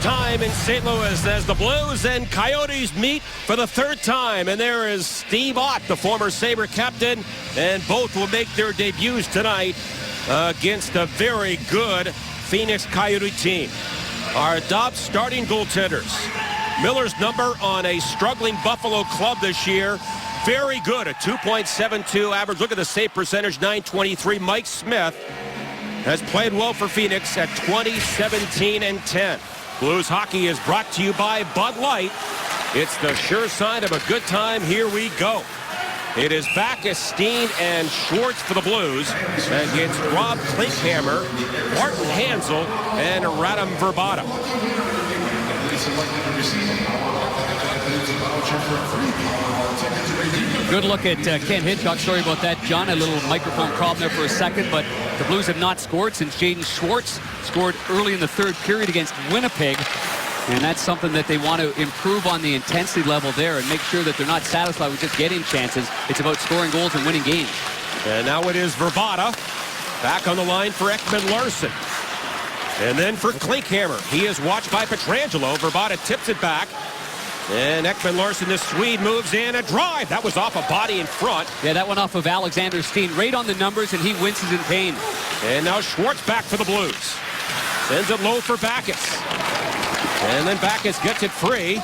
time in St. Louis as the Blues and Coyotes meet for the third time. And there is Steve Ott, the former Sabre captain, and both will make their debuts tonight against a very good Phoenix Coyote team. Our top starting goaltenders. Miller's number on a struggling Buffalo club this year. Very good, a 2.72 average. Look at the save percentage, .923. Mike Smith has played well for Phoenix at 20-17-10. Blues hockey is brought to you by Bud Light. It's the sure sign of a good time. Here we go. It is Backes, Steen, and Schwartz for the Blues against Rob Klinkhammer, Martin Hanzal, and Radim Vrbata. Good look at Ken Hitchcock. Sorry about that, John. A little microphone problem there for a second, but the Blues have not scored since Jaden Schwartz scored early in the third period against Winnipeg. And that's something that they want to improve on, the intensity level there, and make sure that they're not satisfied with just getting chances. It's about scoring goals and winning games. And now it is Vrbata back on the line for Ekman-Larsson. And then for Klinkhammer. He is watched by Pietrangelo. Vrbata tips it back. And Ekman-Larsson, the Swede, moves in a drive. That was off a body in front. Yeah, that went off of Alexander Steen. Right on the numbers, and he winces in pain. And now Schwartz back for the Blues. Sends it low for Backes. And then Backes gets it free.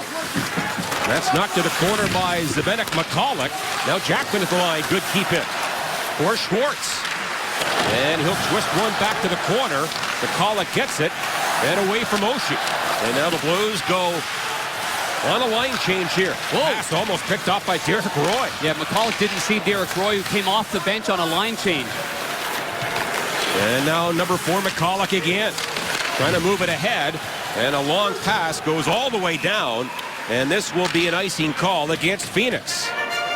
That's knocked to the corner by Zbynek Michalek. Now Jackman at the line. Good keep in for Schwartz. And he'll twist one back to the corner. Michalek gets it. And away from Oshie. And now the Blues go on a line change here. Pass almost picked off by Derek Roy. Yeah, Michalek didn't see Derek Roy, who came off the bench on a line change. And now number 4, Michalek again. Trying to move it ahead. And a long pass goes all the way down. And this will be an icing call against Phoenix.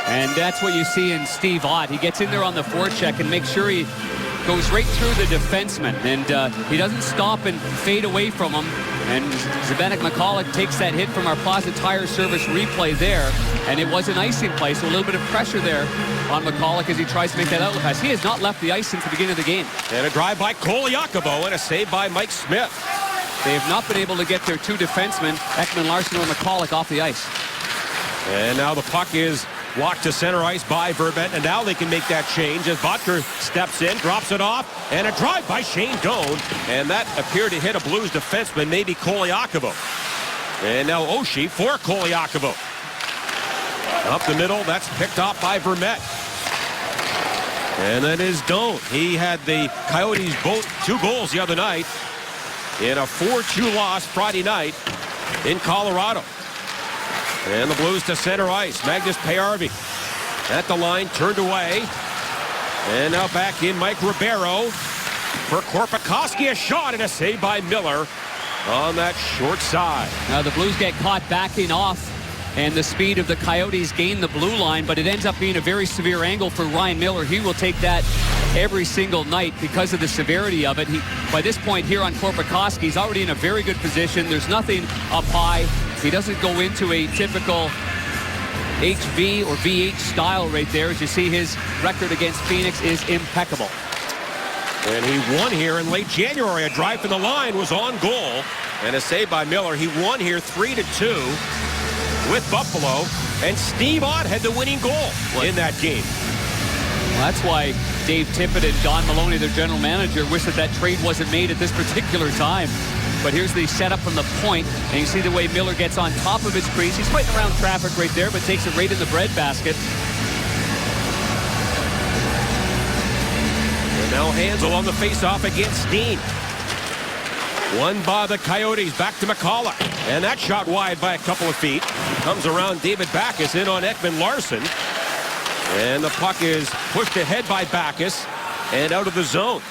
And that's what you see in Steve Ott. He gets in there on the forecheck and makes sure he goes right through the defenseman. And he doesn't stop and fade away from him. And Zbynek Michalek takes that hit from our Plaza Tire Service replay there. And it was an icing play, so a little bit of pressure there on Michalek as he tries to make that outlet pass. He has not left the ice since the beginning of the game. And a drive by Koliakovo and a save by Mike Smith. They have not been able to get their two defensemen, Ekman-Larsson or Michalek, off the ice. And now the puck is walked to center ice by Vermette, and now they can make that change as Bottker steps in, drops it off, and a drive by Shane Doan, and that appeared to hit a Blues defenseman, maybe Koliakovo. And now Oshie for Koliakovo. Up the middle, that's picked off by Vermette. And that is Doan. He had the Coyotes both 2 goals the other night in a 4-2 loss Friday night in Colorado. And the Blues to center ice. Magnus Paajarvi at the line, turned away. And now back in Mike Ribeiro for Korpikoski. A shot and a save by Miller on that short side. Now the Blues get caught backing off, and the speed of the Coyotes gain the blue line, but it ends up being a very severe angle for Ryan Miller. He will take that every single night because of the severity of it. By this point here on Korpikoski, he's already in a very good position. There's nothing up high. He doesn't go into a typical HV or VH style right there. As you see, his record against Phoenix is impeccable. And he won here in late January. A drive from the line was on goal. And a save by Miller. He won here 3-2 with Buffalo. And Steve Ott had the winning goal in that game. Well, that's why Dave Tippett and Don Maloney, their general manager, wish that trade wasn't made at this particular time. But here's the setup from the point, and you see the way Miller gets on top of his crease. He's fighting around traffic right there, but takes it right in the breadbasket. And now Hanzal on the faceoff against Steen. Won by the Coyotes, back to Michalek. And that shot wide by a couple of feet. Comes around David Backes in on Ekman-Larsson. And the puck is pushed ahead by Backes and out of the zone.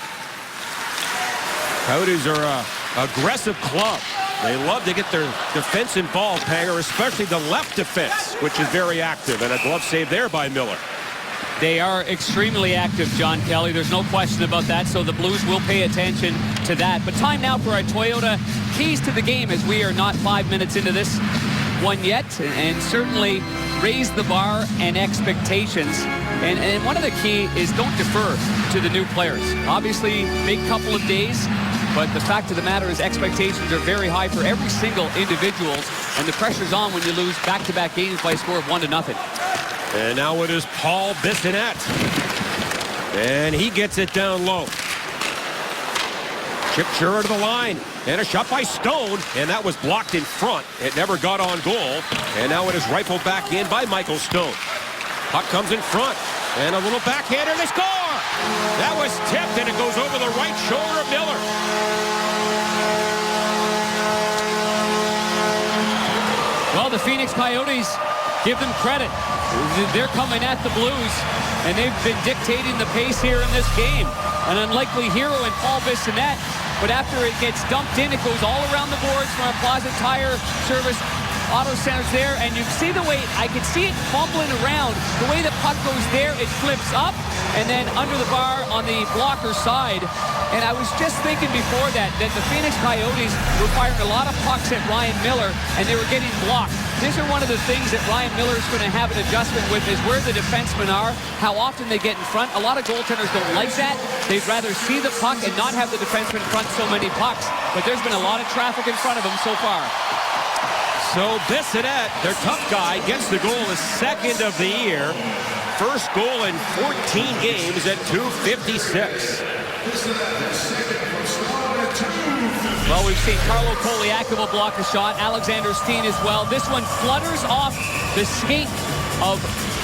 Coyotes are an aggressive club. They love to get their defense involved, Panger, especially the left defense, which is very active. And a glove save there by Miller. They are extremely active, John Kelly. There's no question about that, so the Blues will pay attention to that. But time now for our Toyota keys to the game, as we are not 5 minutes into this one yet, and certainly raise the bar and expectations. And one of the key is don't defer to the new players. Obviously, big couple of days. but the fact of the matter is expectations are very high for every single individual, and the pressure's on when you lose back-to-back games by a score of 1-0. And now it is Paul Bissonnette. And he gets it down low. Chip Chura to the line. And a shot by Stone. And that was blocked in front. It never got on goal. And now it is rifled back in by Michael Stone. Puck comes in front. And a little backhander. They score! That was tipped, and it goes over the right shoulder of Miller. Well, the Phoenix Coyotes, give them credit. They're coming at the Blues, and they've been dictating the pace here in this game. An unlikely hero in Paul Bissonnette, but after it gets dumped in, it goes all around the boards from Plaza Tire Service Auto Center's there, and you see the way, I can see it fumbling around. The way the puck goes there, it flips up, and then under the bar on the blocker side. And I was just thinking before that the Phoenix Coyotes were firing a lot of pucks at Ryan Miller, and they were getting blocked. These are one of the things that Ryan Miller is going to have an adjustment with, is where the defensemen are, how often they get in front. A lot of goaltenders don't like that. They'd rather see the puck and not have the defenseman in front so many pucks. But there's been a lot of traffic in front of them so far. So Bissonnette, their tough guy, gets the goal, his second of the year. First goal in 14 games at .256. Well, we've seen Carlo Koliakovo block a shot, Alexander Steen as well. This one flutters off the skate of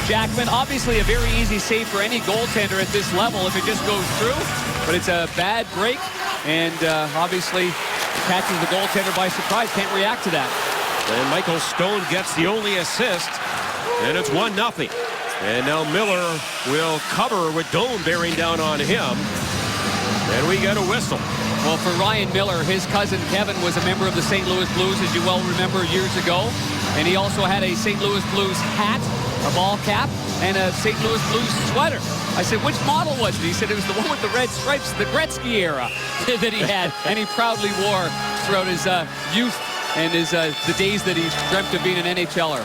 Jackman. Obviously a very easy save for any goaltender at this level if it just goes through, but it's a bad break, and obviously catches the goaltender by surprise, can't react to that. And Michael Stone gets the only assist, and it's 1-0. And now Miller will cover with Doan bearing down on him. And we get a whistle. Well, for Ryan Miller, his cousin Kevin was a member of the St. Louis Blues, as you well remember, years ago. And he also had a St. Louis Blues hat, a ball cap, and a St. Louis Blues sweater. I said, which model was it? He said it was the one with the red stripes, the Gretzky era that he had, and he proudly wore throughout his youth and his the days that he dreamt of being an NHLer.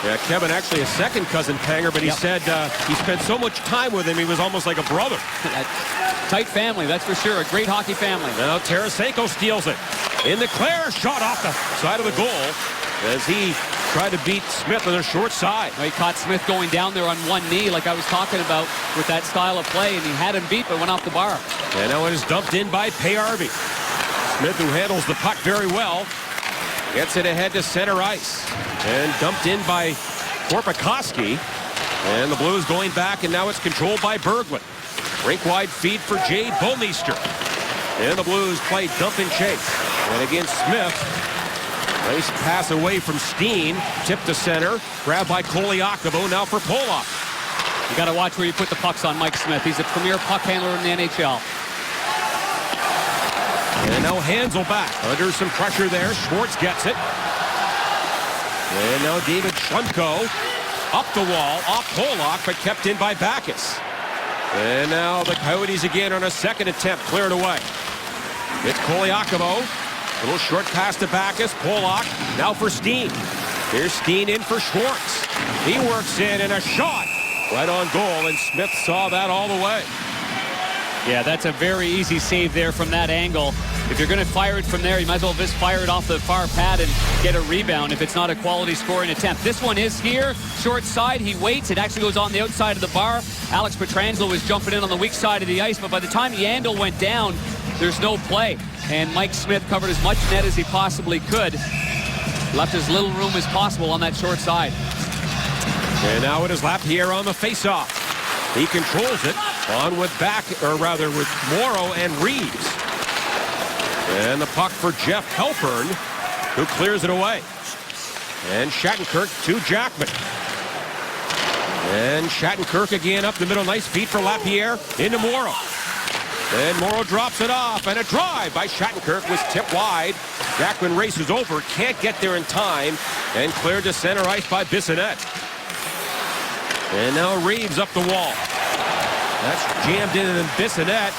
Yeah, Kevin actually a second cousin Panger, but he said he spent so much time with him, he was almost like a brother. Tight family, that's for sure. A great hockey family. Now Tarasenko steals it. In the clear, shot off the side of the goal as he tried to beat Smith on the short side. Well, he caught Smith going down there on one knee, like I was talking about with that style of play, and he had him beat, but went off the bar. And now it is dumped in by Payarvi. Smith, who handles the puck very well, gets it ahead to center ice. And dumped in by Korpikoski. And the Blues going back, and now it's controlled by Berglund. Rink-wide feed for Jade Bouwmeester. And the Blues play dump and chase. And again, Smith. Nice pass away from Steen. Tip to center. Grabbed by Koliakovo. Now for Polak. You got to watch where you put the pucks on Mike Smith. He's a premier puck handler in the NHL. And now Hansel back. Under some pressure there. Schwartz gets it. And now David Schlemko up the wall, off Polak, but kept in by Backes. And now the Coyotes again on a second attempt, cleared away. It's Koliakovo. A little short pass to Backes. Polak now for Steen. Here's Steen in for Schwartz. He works in, and a shot right on goal, and Smith saw that all the way. Yeah, that's a very easy save there from that angle. If you're going to fire it from there, you might as well just fire it off the far pad and get a rebound if it's not a quality scoring attempt. This one is here, short side. He waits. It actually goes on the outside of the bar. Alex Pietrangelo was jumping in on the weak side of the ice, but by the time Yandel went down, there's no play. And Mike Smith covered as much net as he possibly could. Left as little room as possible on that short side. And now it is Lapierre on the faceoff. He controls it on with with Morrow and Reeves. And the puck for Jeff Halpern, who clears it away. And Shattenkirk to Jackman. And Shattenkirk again up the middle. Nice feed for Lapierre into Morrow. And Morrow drops it off. And a drive by Shattenkirk was tipped wide. Jackman races over, can't get there in time. And cleared to center ice by Bissonnette. And now Reeves up the wall. That's jammed in, and Bissonnette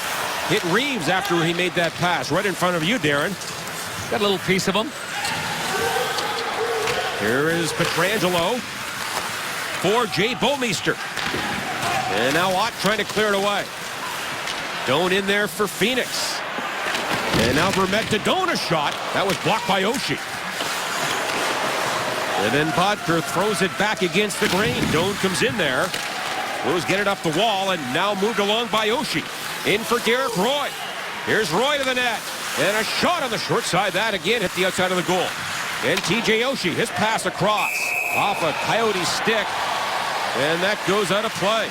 hit Reeves after he made that pass. Right in front of you, Darren. Got a little piece of him. Here is Pietrangelo for Jade Bouwmeester. And now Ott trying to clear it away. Doan in there for Phoenix. And now Vermette to Doan, a shot. That was blocked by Oshie. And then Bodker throws it back against the grain. Doan comes in there. Blues get it up the wall and now moved along by Oshie. In for Derek Roy. Here's Roy to the net. And a shot on the short side. That again hit the outside of the goal. And TJ Oshie, his pass across. Off a Coyote stick. And that goes out of play.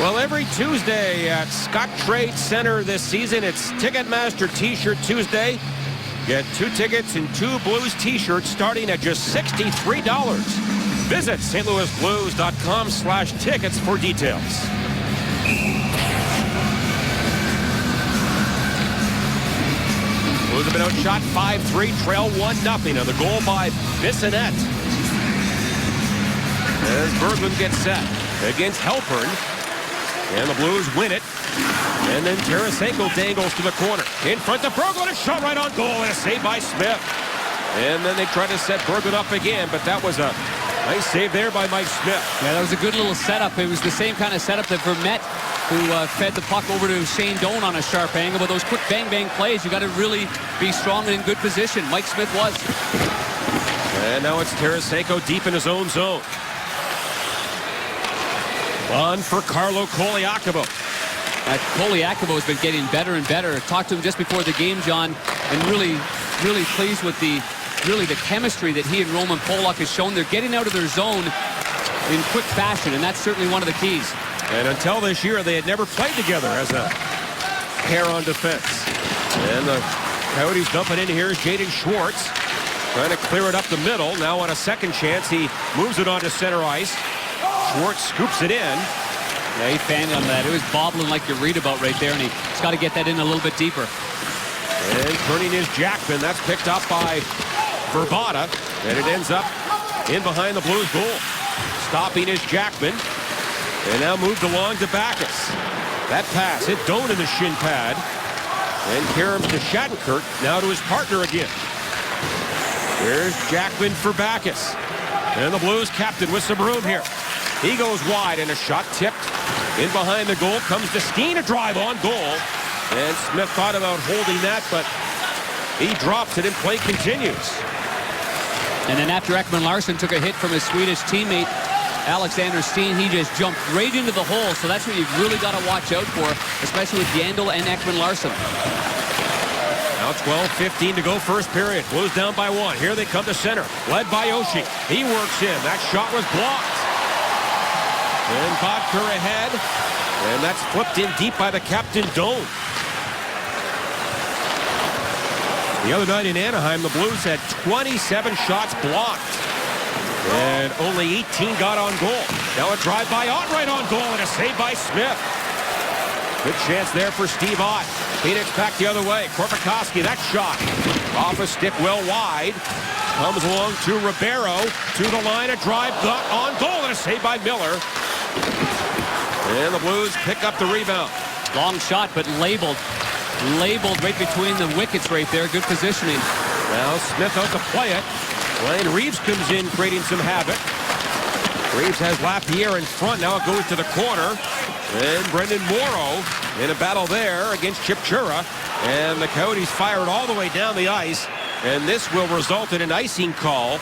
Well, every Tuesday at Scottrade Center this season, it's Ticketmaster T-shirt Tuesday. Get 2 tickets and 2 Blues T-shirts starting at just $63. Visit stlouisblues.com/tickets for details. Blues have been outshot 5-3, trail 1-0 on the goal by Bissonnette. As Berglund gets set against Halpern. And the Blues win it. And then Tarasenko dangles to the corner. In front of Berglund, a shot right on goal, and a save by Smith. And then they try to set Berglund up again, but that was a nice save there by Mike Smith. Yeah, that was a good little setup. It was the same kind of setup that Vermette, who fed the puck over to Shane Doan on a sharp angle. But those quick bang-bang plays, you got to really be strong and in good position. Mike Smith was. And now it's Tarasenko deep in his own zone. On for Carlo Koliakovo. Koliakovo has been getting better and better. Talked to him just before the game, John, and really pleased with the chemistry that he and Roman Polak has shown. They're getting out of their zone in quick fashion, and that's certainly one of the keys. And until this year, they had never played together as a pair on defense. And the Coyotes dumping in here is Jaden Schwartz, trying to clear it up the middle. Now on a second chance, he moves it onto center ice. Schwartz scoops it in. Yeah, he fanned on that. It was bobbling like you read about right there, and he's got to get that in a little bit deeper. And turning is Jackman. That's picked up by Verbata, and it ends up in behind the Blues goal. Stopping is Jackman, and now moved along to Backes. That pass hit Doan in the shin pad, and Karems to Shattenkirk, now to his partner again. There's Jackman for Backes. And the Blues captain with some room here. He goes wide, and a shot tipped in behind the goal. Comes to Steen, a drive on goal. And Smith thought about holding that, but he drops it and play continues. And then after Ekman Larsson took a hit from his Swedish teammate, Alexander Steen, he just jumped right into the hole. So that's what you've really got to watch out for, especially with Yandel and Ekman Larsson. Now 12:15 to go first period. Blues down by 1. Here they come to center. Led by Oshie. He works in. That shot was blocked. And Bodker ahead. And that's flipped in deep by the captain, Doan. The other night in Anaheim, the Blues had 27 shots blocked. And only 18 got on goal. Now a drive by Ott right on goal and a save by Smith. Good chance there for Steve Ott. Phoenix back the other way. Korpikoski, that shot. Off a stick well wide. Comes along to Ribeiro. To the line, a drive got on goal and a save by Miller. And the Blues pick up the rebound. Long shot, but labeled right between the wickets right there. Good positioning. Now Smith out to play it. Ryan Reeves comes in, creating some havoc. Reeves has Lapierre in front. Now it goes to the corner. And Brendan Morrow in a battle there against Chipchura. And the Coyotes fired all the way down the ice. And this will result in an icing call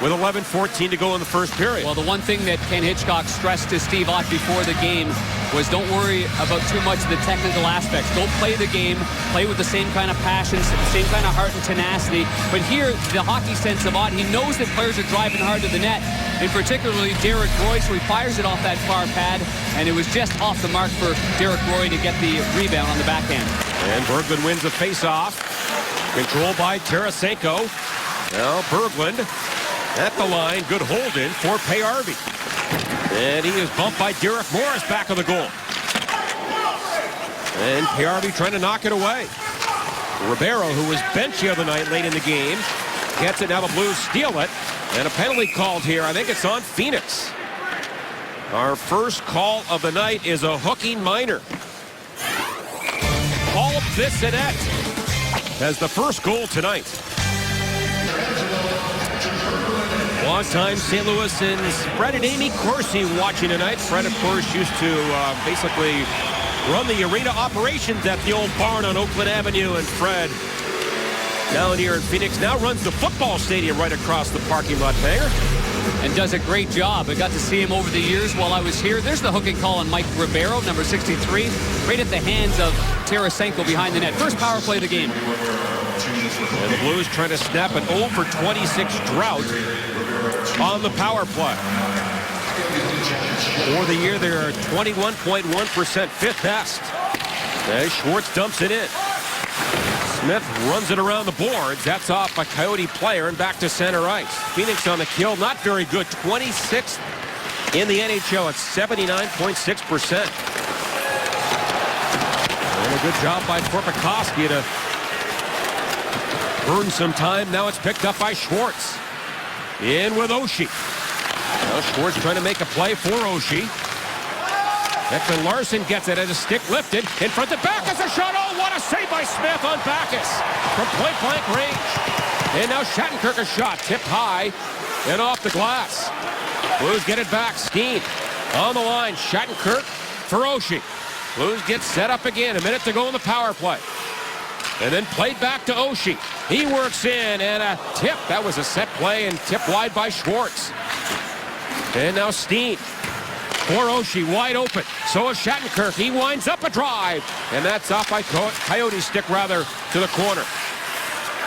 with 11:14 to go in the first period. Well, the one thing that Ken Hitchcock stressed to Steve Ott before the game was don't worry about too much of the technical aspects. Go play the game, play with the same kind of passion, same kind of heart and tenacity. But here, the hockey sense of Ott, he knows that players are driving hard to the net, and particularly Derek Roy, so he fires it off that far pad, and it was just off the mark for Derek Roy to get the rebound on the backhand. And Berglund wins the face-off. Controlled by Tarasenko. Now Berglund at the line. Good hold in for Payarvi. And he is bumped by Derek Morris back of the goal. And Payarvi trying to knock it away. Ribeiro, who was benched the other night late in the game, gets it. Now the Blues steal it. And a penalty called here. I think it's on Phoenix. Our first call of the night is a hooking minor. Paul Bissonnette has the first goal tonight. Long-time St. Louisans Fred and Amy Corsi watching tonight. Fred, of course, used to basically run the arena operations at the old barn on Oakland Avenue. And Fred, down here in Phoenix, now runs the football stadium right across the parking lot there. And does a great job. I got to see him over the years while I was here. There's the hook and call on Mike Ribeiro, number 63, right at the hands of Tarasenko behind the net. First power play of the game. And the Blues trying to snap an 0 for 26 drought on the power play. For the year, they're 21.1%, fifth best. As Schwartz dumps it in. Smith runs it around the boards. That's off a Coyote player and back to center ice. Phoenix on the kill, not very good. 26th in the NHL at 79.6%. And a good job by Korpikoski to burn some time. Now it's picked up by Schwartz. In with Oshie. Now Schwartz trying to make a play for Oshie. Ekman Larson gets it as a stick lifted. In front of Backes, a shot. Oh, what a save by Smith on Backes from point-blank range. And now Shattenkirk a shot. Tipped high and off the glass. Blues get it back. Steen on the line. Shattenkirk for Oshie. Blues get set up again. A minute to go in the power play. And then played back to Oshie. He works in and a tip. That was a set play and tipped wide by Schwartz. And now Steen. For Oshie, wide open. So is Shattenkirk. He winds up a drive. And that's off by Coyote stick, rather, to the corner.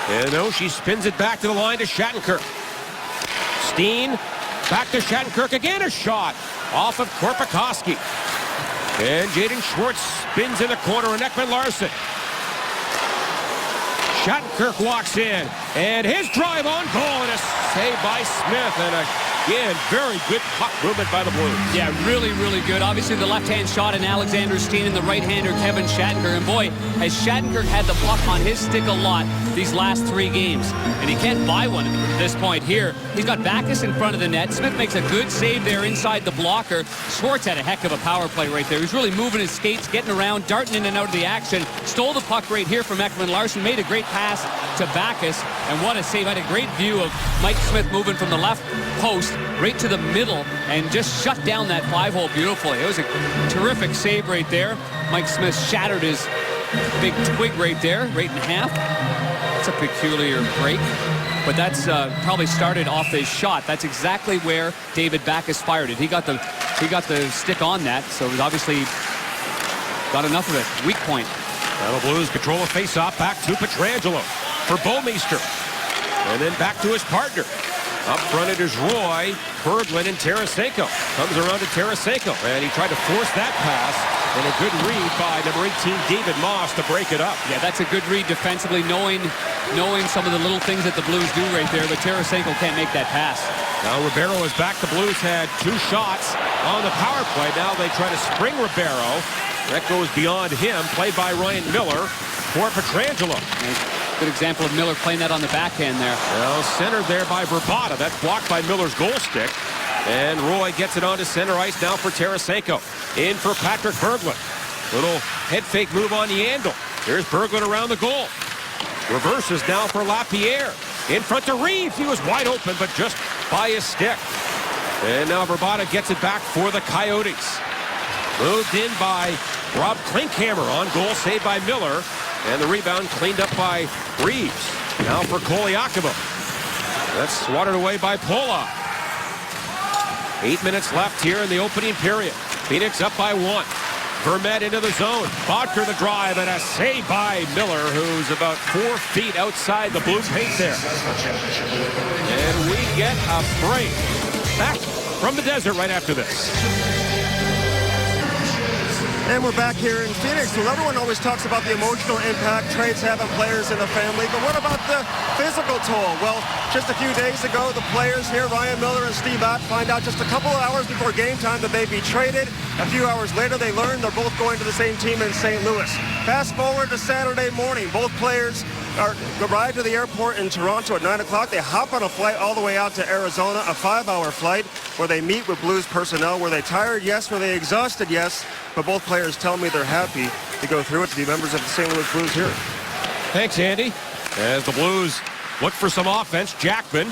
And Oshie spins it back to the line to Shattenkirk. Steen back to Shattenkirk. Again a shot off of Korpikoski. And Jaden Schwartz spins in the corner and Ekman Larson. Shattenkirk walks in. And his drive on goal and a save by Smith. And again, very good puck movement by the Blues. Yeah, really, really good. Obviously, the left-hand shot in Alexander Steen and the right-hander Kevin Shattenkirk. And boy, has Shattenkirk had the puck on his stick a lot these last 3 games. And he can't buy one at this point here. He's got Backes in front of the net. Smith makes a good save there inside the blocker. Schwartz had a heck of a power play right there. He's really moving his skates, getting around, darting in and out of the action. Stole the puck right here from Ekman Larson. Made a great pass to Backes. And what a save. I had a great view of Mike Smith moving from the left post right to the middle and just shut down that 5-hole beautifully. It was a terrific save right there. Mike Smith shattered his big twig right there, right in half. It's a peculiar break, but that's probably started off his shot. That's exactly where David Backes fired it. He got the stick on that, so it was obviously got enough of it. Weak point. Now the Blues control a face-off back to Pietrangelo for Bouwmeester. And then back to his partner. Up front it is Roy, Berglund, and Tarasenko. Comes around to Tarasenko, and he tried to force that pass. And a good read by number 18, David Moss, to break it up. Yeah, that's a good read defensively, knowing some of the little things that the Blues do right there, but Tarasenko can't make that pass. Now Ribeiro is back. The Blues had 2 shots on the power play. Now they try to spring Ribeiro. That goes beyond him. Played by Ryan Miller for Pietrangelo. Good example of Miller playing that on the backhand there. Well, centered there by Verbata. That's blocked by Miller's goal stick. And Roy gets it onto center ice now for Tarasenko. In for Patrick Berglund. Little head fake move on Yandel. There's Berglund around the goal. Reverses now for Lapierre. In front to Reeves. He was wide open, but just by his stick. And now Verbata gets it back for the Coyotes. Moved in by Rob Klinkhammer on goal, saved by Miller. And the rebound cleaned up by Reeves. Now for Koliakovo. That's swatted away by Polak. 8 minutes left here in the opening period. Phoenix up by 1. Vermette into the zone. Bodker the drive and a save by Miller, who's about 4 feet outside the Blue paint there. And we get a break. Back from the desert right after this. And we're back here in Phoenix. Well, everyone always talks about the emotional impact trades have on players in the family, but what about the physical toll? Well, just a few days ago, the players here, Ryan Miller and Steve Ott, find out just a couple of hours before game time that they'd be traded. A few hours later, they learn they're both going to the same team in St. Louis. Fast forward to Saturday morning. Both players arrive to the airport in Toronto at 9 o'clock. They hop on a flight all the way out to Arizona, a 5-hour flight where they meet with Blues personnel. Were they tired? Yes. Were they exhausted? Yes. But both players tell me they're happy to go through it, to be members of the St. Louis Blues here. Thanks, Andy. As the Blues look for some offense, Jackman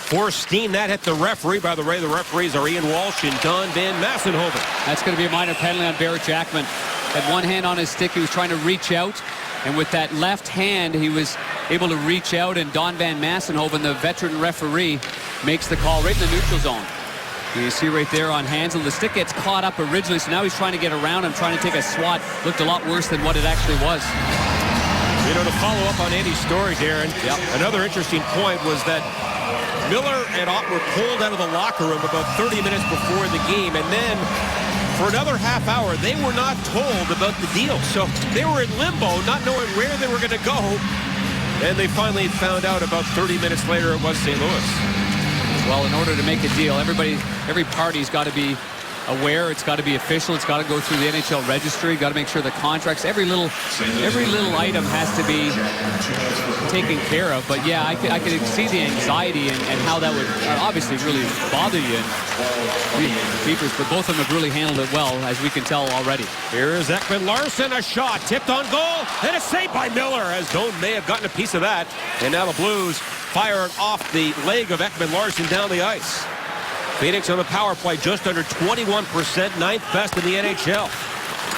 forced Steen. That hit the referee. By the way, the referees are Ian Walsh and Don Van Massenhoven. That's going to be a minor penalty on Barrett Jackman. Had one hand on his stick. He was trying to reach out. And with that left hand, he was able to reach out. And Don Van Massenhoven, the veteran referee, makes the call right in the neutral zone. You see right there on Hansel, the stick gets caught up originally, so now he's trying to get around him, trying to take a swat. Looked a lot worse than what it actually was. You know, to follow up on Andy's story, Darren, another interesting point was that Miller and Ott were pulled out of the locker room about 30 minutes before the game, and then for another half hour, they were not told about the deal. So they were in limbo, not knowing where they were going to go, and they finally found out about 30 minutes later it was St. Louis. Well, in order to make a deal, every party's got to be aware. It's got to be official. It's got to go through the NHL registry. Got to make sure the contracts, every little item has to be taken care of. But yeah, I could see the anxiety and how that would obviously really bother you. But both of them have really handled it well, as we can tell already. Here is Ekman Larsson, a shot tipped on goal, and a save by Miller, as Doan may have gotten a piece of that. And now the Blues firing off the leg of Ekman Larsson down the ice. Phoenix on the power play just under 21%, ninth best in the NHL.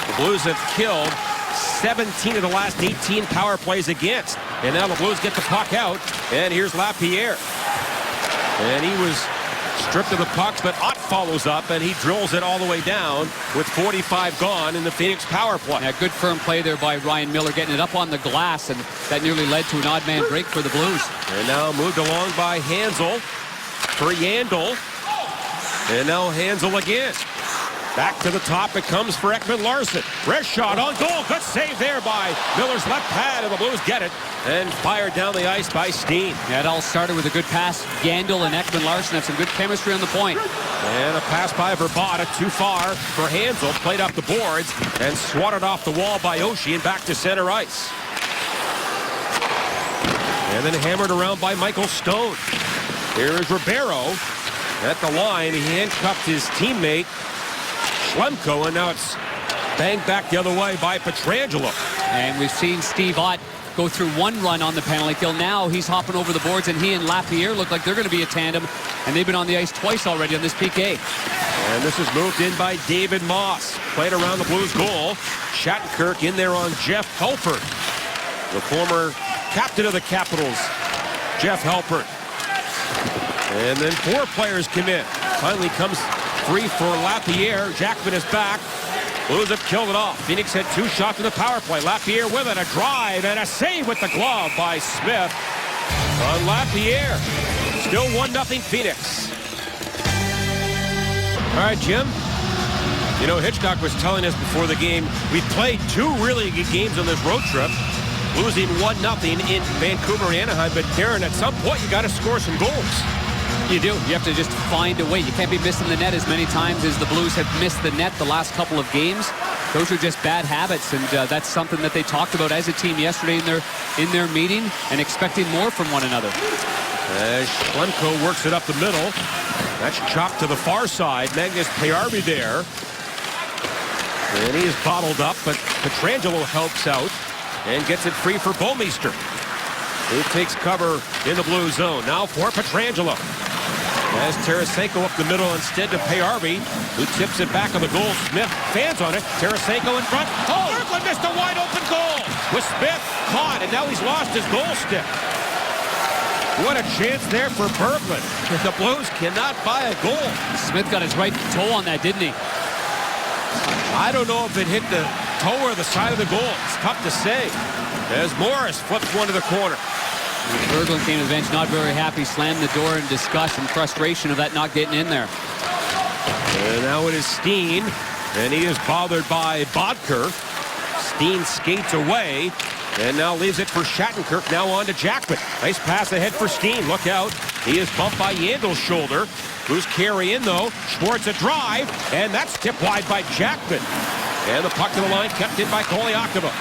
The Blues have killed 17 of the last 18 power plays against. And now the Blues get the puck out, and here's Lapierre. And he was stripped of the pucks, but Ott follows up, and he drills it all the way down with 45 gone in the Phoenix power play. Yeah, good firm play there by Ryan Miller, getting it up on the glass, and that nearly led to an odd man break for the Blues. And now moved along by Hansel for Yandel. And now Hansel again. Back to the top it comes for Ekman Larsson. Wrist shot on goal. Good save there by Miller's left pad, and the Blues get it. And fired down the ice by Steen. Yeah, it all started with a good pass. Yandel and Ekman Larsson have some good chemistry on the point. And a pass by Verbata, too far for Hansel. Played off the boards and swatted off the wall by Oshie and back to center ice. And then hammered around by Michael Stone. Here is Ribeiro at the line. He handcuffed his teammate Schlemko, and now it's banged back the other way by Pietrangelo. And we've seen Steve Ott go through one run on the penalty kill. Now he's hopping over the boards, and he and Lapierre look like they're going to be a tandem, and they've been on the ice twice already on this PK. And this is moved in by David Moss. Played around the Blues goal. Shattenkirk in there on Jeff Helfert, the former captain of the Capitals, Jeff Helfert. And then four players come in. Finally comes free for Lapierre. Jackman is back. Blues have killed it off. Phoenix had two shots in the power play. Lapierre with it, a drive and a save with the glove by Smith on Lapierre. Still 1-0 Phoenix. All right, Jim. You know, Hitchcock was telling us before the game, we played two really good games on this road trip, losing 1-0 in Vancouver and Anaheim. But Darren, at some point, you got to score some goals. You do. You have to just find a way. You can't be missing the net as many times as the Blues have missed the net the last couple of games. Those are just bad habits, and that's something that they talked about as a team yesterday in their meeting, and expecting more from one another. As Schlemko works it up the middle. That's chopped to the far side. Magnus Pajärvi there. And he is bottled up, but Pietrangelo helps out and gets it free for Bouwmeester, who takes cover in the blue zone. Now for Pietrangelo. As Tarasenko up the middle instead to Pajärvi, who tips it back on the goal. Smith fans on it. Tarasenko in front. Oh, Berglund missed a wide open goal. With Smith caught, and now he's lost his goal stick. What a chance there for Berglund. The Blues cannot buy a goal. Smith got his right toe on that, didn't he? I don't know if it hit the toe or the side of the goal. It's tough to say. As Morris flips one to the corner. Berglund came to the bench not very happy, slammed the door in disgust and frustration of that not getting in there. And now it is Steen, and he is bothered by Bodker. Steen skates away, and now leaves it for Shattenkirk. Now on to Jackman. Nice pass ahead for Steen. Look out. He is bumped by Yandel's shoulder. Who's carrying, though? Schwartz a drive, and that's tipped wide by Jackman. And the puck to the line kept in by Koliakovo.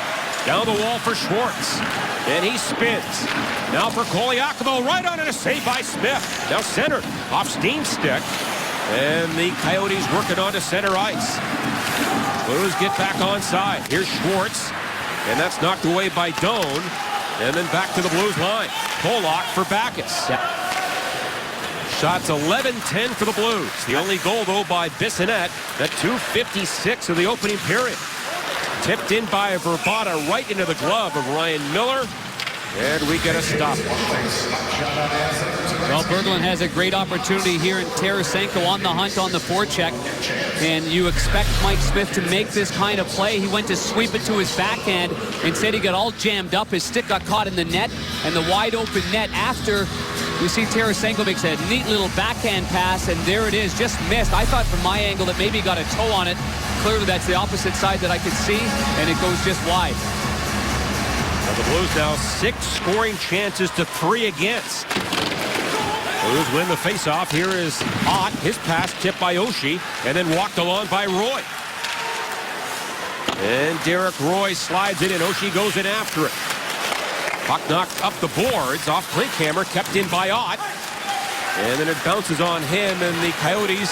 Down the wall for Schwartz. And he spins. Now for Koliakovo, right on it, a save by Smith. Now centered off Steen's stick. And the Coyotes working on to center ice. Blues get back on side. Here's Schwartz. And that's knocked away by Doan. And then back to the Blues line. Pollock for Backes. Shots 11-10 for the Blues. The only goal, though, by Bissonnette at 2:56 of the opening period. Tipped in by Vrbata right into the glove of Ryan Miller. And we get a stop. Well, Berglund has a great opportunity here, and Tarasenko on the hunt on the forecheck. And you expect Mike Smith to make this kind of play. He went to sweep it to his backhand. Instead, he got all jammed up. His stick got caught in the net, and the wide open net after. We see Tarasenko makes a neat little backhand pass, and there it is, just missed. I thought from my angle that maybe he got a toe on it. Clearly, that's the opposite side that I could see, and it goes just wide. Now the Blues now 6 scoring chances to 3 against. Blues win the faceoff. Here is Ott. His pass tipped by Oshie, and then walked along by Roy. And Derek Roy slides it, and Oshie goes in after it. Puck knocked up the boards off Klinkhammer, kept in by Ott. And then it bounces on him, and the Coyotes,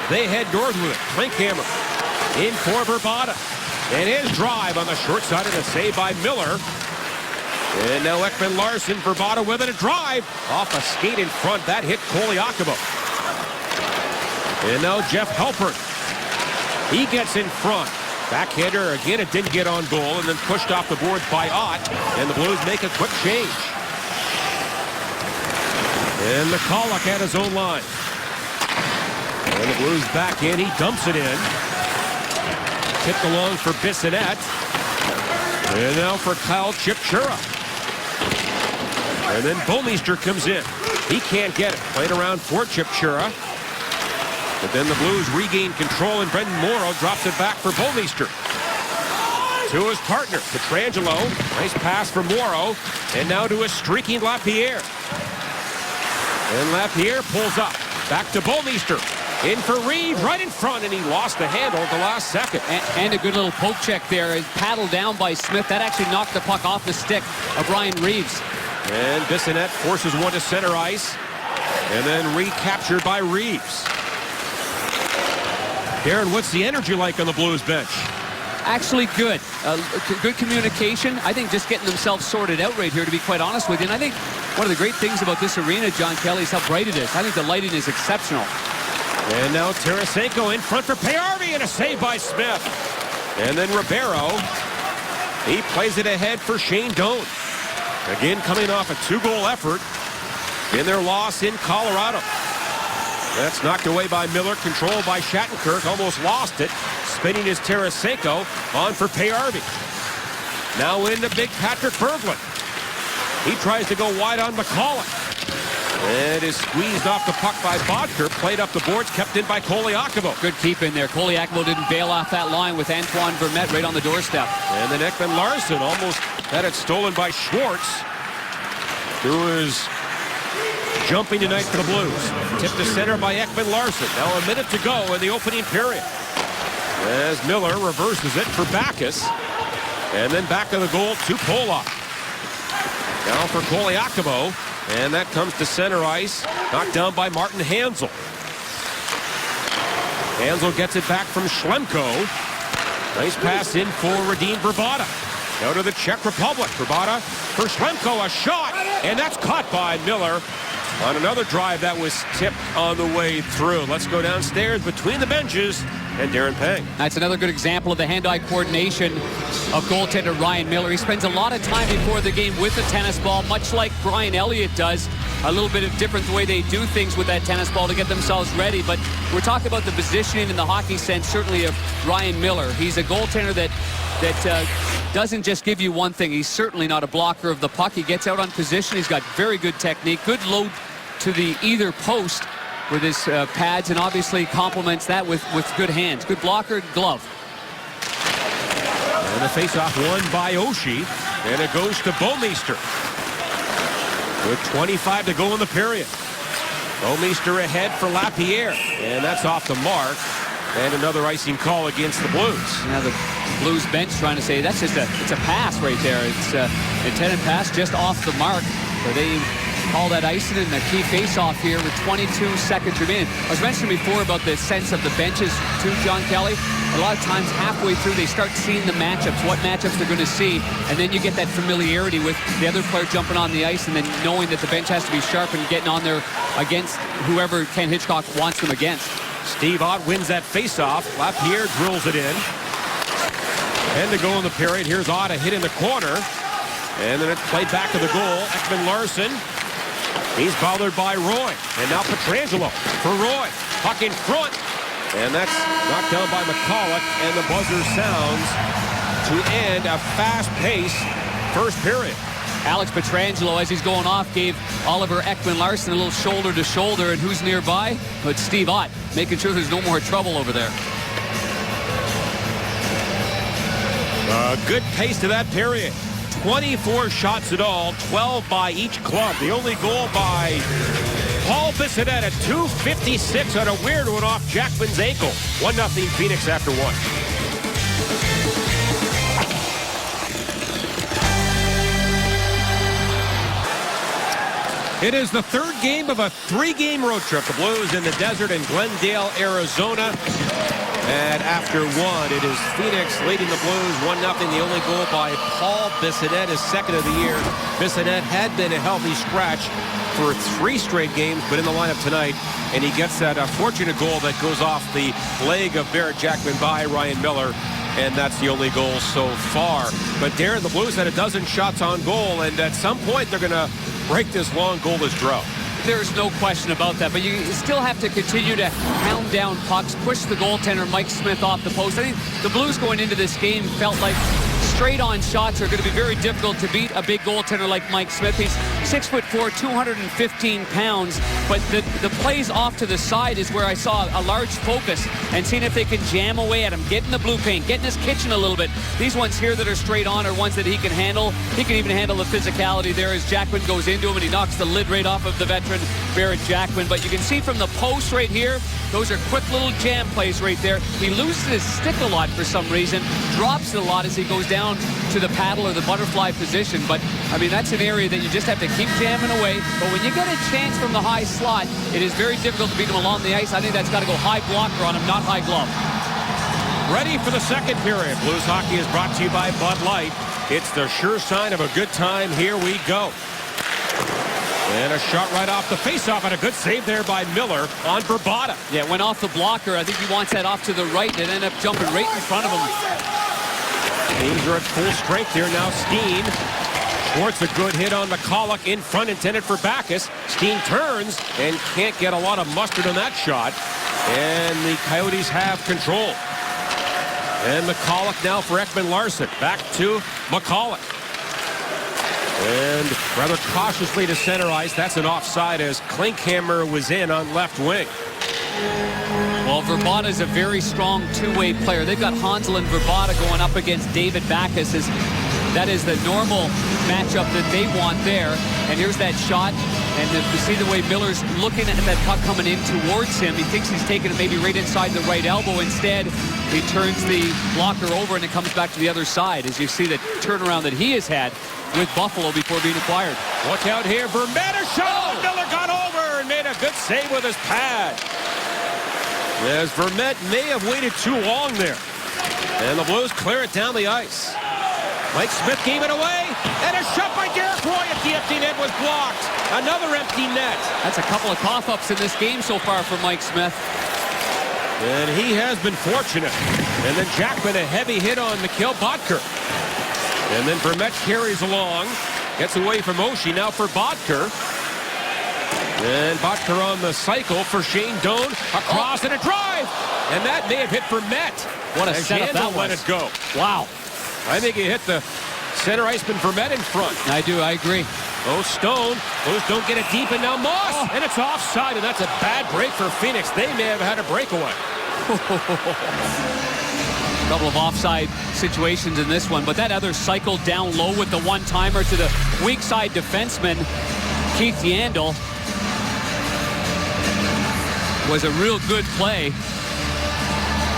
they head north with it. Klinkhammer in for Vrbata. And his drive on the short side of the save by Miller. And now Ekman-Larsson, Vrbata with it, a drive off a skate in front. That hit Koliakovo. And now Jeff Halpern. He gets in front. Backhander, again, it didn't get on goal, and then pushed off the boards by Ott, and the Blues make a quick change. And McCulloch at his own line. And the Blues back in, he dumps it in. Tipped along for Bissonnette. And now for Kyle Chipchura. And then Bouwmeester comes in. He can't get it. Played around for Chipchura. But then the Blues regain control, and Brendan Morrow drops it back for Bouwmeester. To his partner, Pietrangelo. Nice pass for Morrow. And now to a streaking Lapierre. And Lapierre pulls up. Back to Bouwmeester. In for Reed, right in front, and he lost the handle at the last second. And a good little poke check there. Paddled down by Smith. That actually knocked the puck off the stick of Ryan Reeves. And Bissonnette forces one to center ice. And then recaptured by Reeves. Darren, what's the energy like on the Blues bench? Actually good. Good communication. I think just getting themselves sorted out right here, to be quite honest with you. And I think one of the great things about this arena, John Kelly, is how bright it is. I think the lighting is exceptional. And now Tarasenko in front for Payarvi, and a save by Smith. And then Ribeiro. He plays it ahead for Shane Doan. Again, coming off a 2-goal effort in their loss in Colorado. That's knocked away by Miller, controlled by Shattenkirk, almost lost it. Spinning is Tarasenko, on for Payarvi. Now into big Patrick Berglund. He tries to go wide on McCulloch. And is squeezed off the puck by Bodker, played up the boards, kept in by Koliakovo. Good keep in there. Koliakovo didn't bail off that line with Antoine Vermette right on the doorstep. And then Ekman-Larsson almost had it stolen by Schwartz, who is jumping tonight for the Blues. Tipped to center by Ekman-Larsson. Now a minute to go in the opening period. As Miller reverses it for Backes. And then back of the goal to Polak. Now for Koliakovo. And that comes to center ice. Knocked down by Martin Hanzal. Hanzal gets it back from Schlemko. Nice pass in for Radim Vrbata. Now to the Czech Republic. Vrbata for Schlemko. A shot. And that's caught by Miller on another drive that was tipped on the way through. Let's go downstairs between the benches and Darren Pang. That's another good example of the hand-eye coordination of goaltender Ryan Miller. He spends a lot of time before the game with the tennis ball, much like Brian Elliott does. A little bit of different the way they do things with that tennis ball to get themselves ready. But we're talking about the positioning in the hockey sense, certainly, of Ryan Miller. He's a goaltender that doesn't just give you one thing. He's certainly not a blocker of the puck. He gets out on position. He's got very good technique, good load to the either post with his pads, and obviously complements that with good hands. Good blocker, glove. And the faceoff won by Oshie, and it goes to Bouwmeester. With 25 to go in the period. Bouwmeester ahead for Lapierre, and that's off the mark. And another icing call against the Blues. Now the Blues bench trying to say that's just it's a pass right there. It's intended pass just off the mark. So they call that icing in the key face-off here with 22 seconds remaining. I was mentioning before about the sense of the benches too, John Kelly. A lot of times halfway through they start seeing the matchups, what matchups they're going to see, and then you get that familiarity with the other player jumping on the ice and then knowing that the bench has to be sharp and getting on there against whoever Ken Hitchcock wants them against. Steve Ott wins that face-off. Lapierre drills it in. And to go in the period, here's Ott, a hit in the corner. And then it's played back to the goal. Ekman-Larsson. He's bothered by Roy. And now Pietrangelo for Roy. Puck in front. And that's knocked down by McCulloch. And the buzzer sounds to end a fast-paced first period. Alex Pietrangelo, as he's going off, gave Oliver Ekman-Larsson a little shoulder-to-shoulder. And who's nearby? But Steve Ott, making sure there's no more trouble over there. Good pace to that period. 24 shots at all, 12 by each club. The only goal by Paul Bissonnette at 2:56 on a weird one off Jackman's ankle. 1-0 Phoenix after one. It is the third game of a 3-game road trip. The Blues in the desert in Glendale, Arizona. And after one, it is Phoenix leading the Blues 1-0. The only goal by Paul Bissonnette, his second of the year. Bissonnette had been a healthy scratch for 3 straight games, but in the lineup tonight, and he gets that fortunate goal that goes off the leg of Barrett Jackman by Ryan Miller, and that's the only goal so far. But Darren, the Blues had a dozen shots on goal, and at some point they're going to break this long goalless drought. There's no question about that, but you still have to continue to pound down pucks, push the goaltender Mike Smith off the post. I think the Blues going into this game felt like straight-on shots are going to be very difficult to beat a big goaltender like Mike Smith. He's 6'4", 215 pounds, but the plays off to the side is where I saw a large focus and seeing if they can jam away at him, getting the blue paint, getting his kitchen a little bit. These ones here that are straight on are ones that he can handle. He can even handle the physicality there as Jackman goes into him and he knocks the lid right off of the veteran Barrett Jackman. But you can see from the post right here, those are quick little jam plays right there. He loses his stick a lot for some reason, drops it a lot as he goes down to the paddle or the butterfly position. But, I mean, that's an area that you just have to keep jamming away. But when you get a chance from the high slot, it is very difficult to beat him along the ice. I think that's got to go high blocker on him, not high glove. Ready for the second period. Blues hockey is brought to you by Bud Light. It's the sure sign of a good time. Here we go. And a shot right off the face-off, and a good save there by Miller on Verbata. Yeah, went off the blocker. I think he wants that off to the right, and it ended up jumping right in front of him. Teams are at full strength here now. Steen. Schwartz a good hit on McCulloch in front, intended for Backes. Steen turns and can't get a lot of mustard on that shot. And the Coyotes have control. And McCulloch now for Ekman-Larsson. Back to McCulloch. And rather cautiously to center ice. That's an offside as Klinkhammer was in on left wing. Well, Verbata is a very strong two-way player. They've got Hansel and Verbata going up against David Backes. That is the normal matchup that they want there. And here's that shot. And you see the way Miller's looking at that puck coming in towards him. He thinks he's taking it maybe right inside the right elbow. Instead, he turns the blocker over and it comes back to the other side. As you see the turnaround that he has had with Buffalo before being acquired. Look out here. Vermette a shot. Oh. Miller got over and made a good save with his pad. As Vermette may have waited too long there. And the Blues clear it down the ice. Mike Smith gave it away, and a shot by Derek Roy at the empty net was blocked. Another empty net. That's a couple of cough-ups in this game so far for Mike Smith. And he has been fortunate. And then Jackman a heavy hit on Mikhail Boedker. And then Vermette carries along, gets away from Oshie, now for Boedker. And Boedker on the cycle for Shane Doan, across and a drive. And that may have hit Vermette. What a setup that was. Let it go. Wow. I think he hit the center iceman Vermette in front. I do, I agree. Oh, Stone. Blues don't get it deep, and now Moss. Oh. And it's offside, and that's a bad break for Phoenix. They may have had a breakaway. A couple of offside situations in this one, but that other cycle down low with the one-timer to the weak side defenseman, Keith Yandel, was a real good play.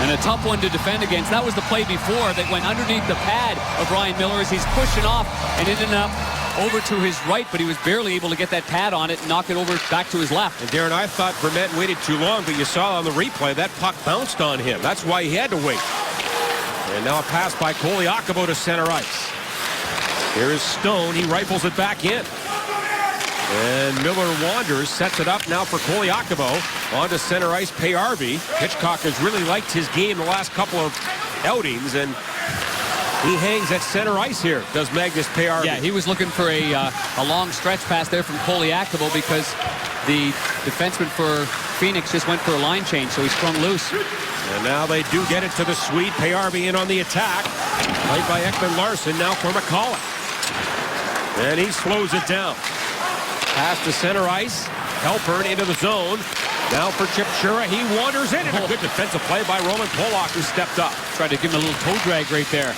And a tough one to defend against. That was the play before that went underneath the pad of Ryan Miller as he's pushing off and ended up over to his right, but he was barely able to get that pad on it and knock it over back to his left. And Darren, I thought Vermette waited too long, but you saw on the replay that puck bounced on him. That's why he had to wait. And now a pass by Koliakovo to center ice. Here is Stone. He rifles it back in. And Miller wanders, sets it up now for Koliakovo. On to center ice, Payarvi. Hitchcock has really liked his game the last couple of outings, and he hangs at center ice here, does Magnus Payarvi. Yeah, he was looking for a long stretch pass there from Koliakovo because the defenseman for Phoenix just went for a line change, so he sprung loose. And now they do get it to the Swede. Payarvi in on the attack. Played by Ekman-Larsson, now for McCulloch. And he slows it down. Pass to center ice. Halpern into the zone. Now for Chipchura. He wanders in. And a good defensive play by Roman Polak, who stepped up. Tried to give him a little toe drag right there.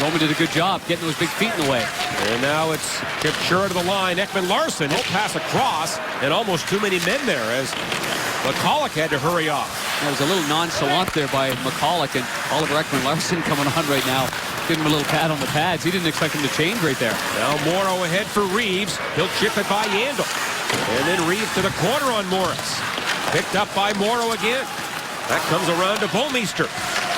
Roman did a good job getting those big feet in the way. And now it's Chipchura to the line. Ekman-Larsson. He'll pass across. And almost too many men there as McCulloch had to hurry off. That was a little nonchalant there by McCulloch, and Oliver Ekman-Larsson coming on right now. Give him a little pat on the pads. He didn't expect him to change right there. Now Morrow ahead for Reeves. He'll chip it by Yandel. And then Reeves to the corner on Morris. Picked up by Morrow again. That comes around to Bouwmeester.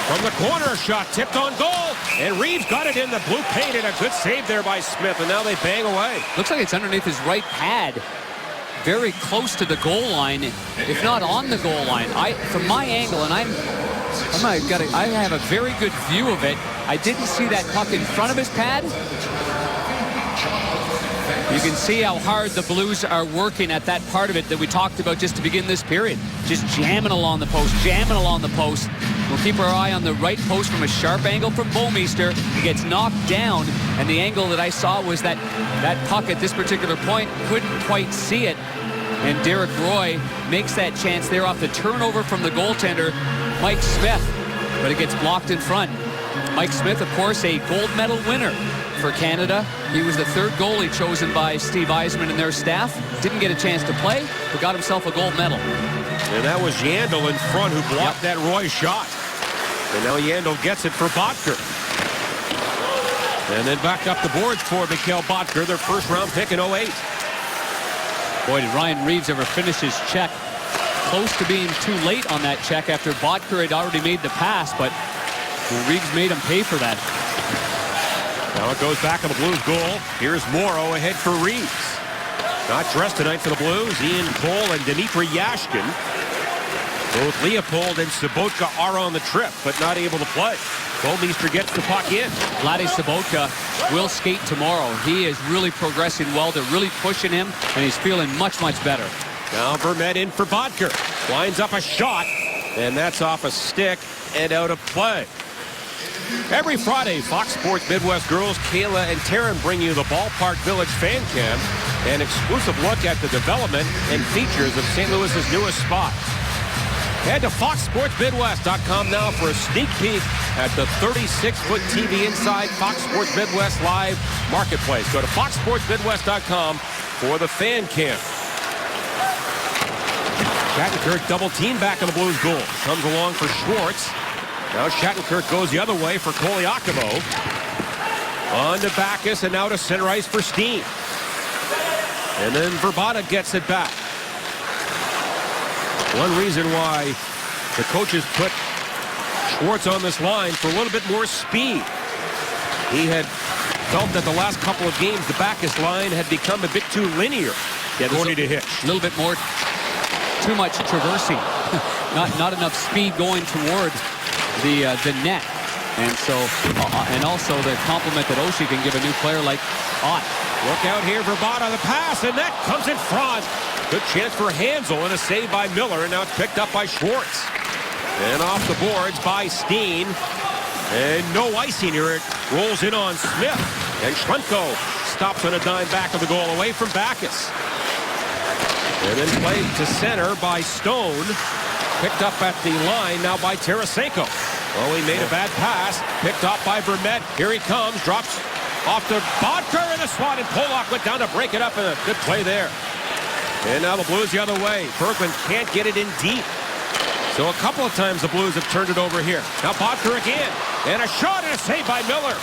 From the corner, shot tipped on goal. And Reeves got it in the blue paint, and a good save there by Smith. And now they bang away. Looks like it's underneath his right pad. Very close to the goal line, if not on the goal line. From my angle, and I have a very good view of it. I didn't see that puck in front of his pad. You can see how hard the Blues are working at that part of it that we talked about just to begin this period. Just jamming along the post, jamming along the post. We'll keep our eye on the right post from a sharp angle from Bouwmeester. He gets knocked down, and the angle that I saw was that puck at this particular point couldn't quite see it. And Derek Roy makes that chance there off the turnover from the goaltender, Mike Smith. But it gets blocked in front. Mike Smith, of course, a gold medal winner for Canada. He was the third goalie chosen by Steve Yzerman and their staff. Didn't get a chance to play, but got himself a gold medal. And that was Yandel in front who blocked that Roy shot. And now Yandel gets it for Bottker. And then back up the boards for Mikhail Bottker, their first-round pick in 08. Boy, did Ryan Reeves ever finish his check. Close to being too late on that check after Bottker had already made the pass, but Reeves made him pay for that. Now it goes back on the Blues goal. Here's Morrow ahead for Reeves. Not dressed tonight for the Blues. Ian Cole and Dmitry Yashkin. Both Leopold and Sobotka are on the trip, but not able to play. Bouwmeester gets the puck in. Vlade Sobotka will skate tomorrow. He is really progressing well. They're really pushing him, and he's feeling much, much better. Now Vermette in for Bottker. Lines up a shot, and that's off a stick and out of play. Every Friday, Fox Sports Midwest girls Kayla and Taryn bring you the Ballpark Village Fan Cam, an exclusive look at the development and features of St. Louis's newest spot. Head to FoxSportsMidwest.com now for a sneak peek at the 36-foot TV inside Fox Sports Midwest Live Marketplace. Go to FoxSportsMidwest.com for the Fan Cam. Shattenkirk double team back on the Blues goal. Comes along for Schwartz. Now Shattenkirk goes the other way for Koliakovo. On to Backus and now to center ice for Steen. And then Verbata gets it back. One reason why the coaches put Schwartz on this line for a little bit more speed. He had felt that the last couple of games the Backus line had become a bit too linear, according to Hitch. A little bit more, too much traversing. not enough speed going toward the net. And so, and also the compliment that Oshie can give a new player like Ott. Look out here, Verbata, the pass, and that comes in front. Good chance for Hansel and a save by Miller, and now it's picked up by Schwartz. And off the boards by Steen. And no icing here. It rolls in on Smith. And Schlemko stops on a dime back of the goal away from Backus. And then played to center by Stone. Picked up at the line now by Tarasenko. Oh, he made a bad pass. Picked up by Vermette. Here he comes. Drops off to Bottker in the slot, and Polak went down to break it up, and a good play there. And now the Blues the other way. Berglund can't get it in deep. So a couple of times the Blues have turned it over here. Now Bottker again. And a shot and a save by Miller.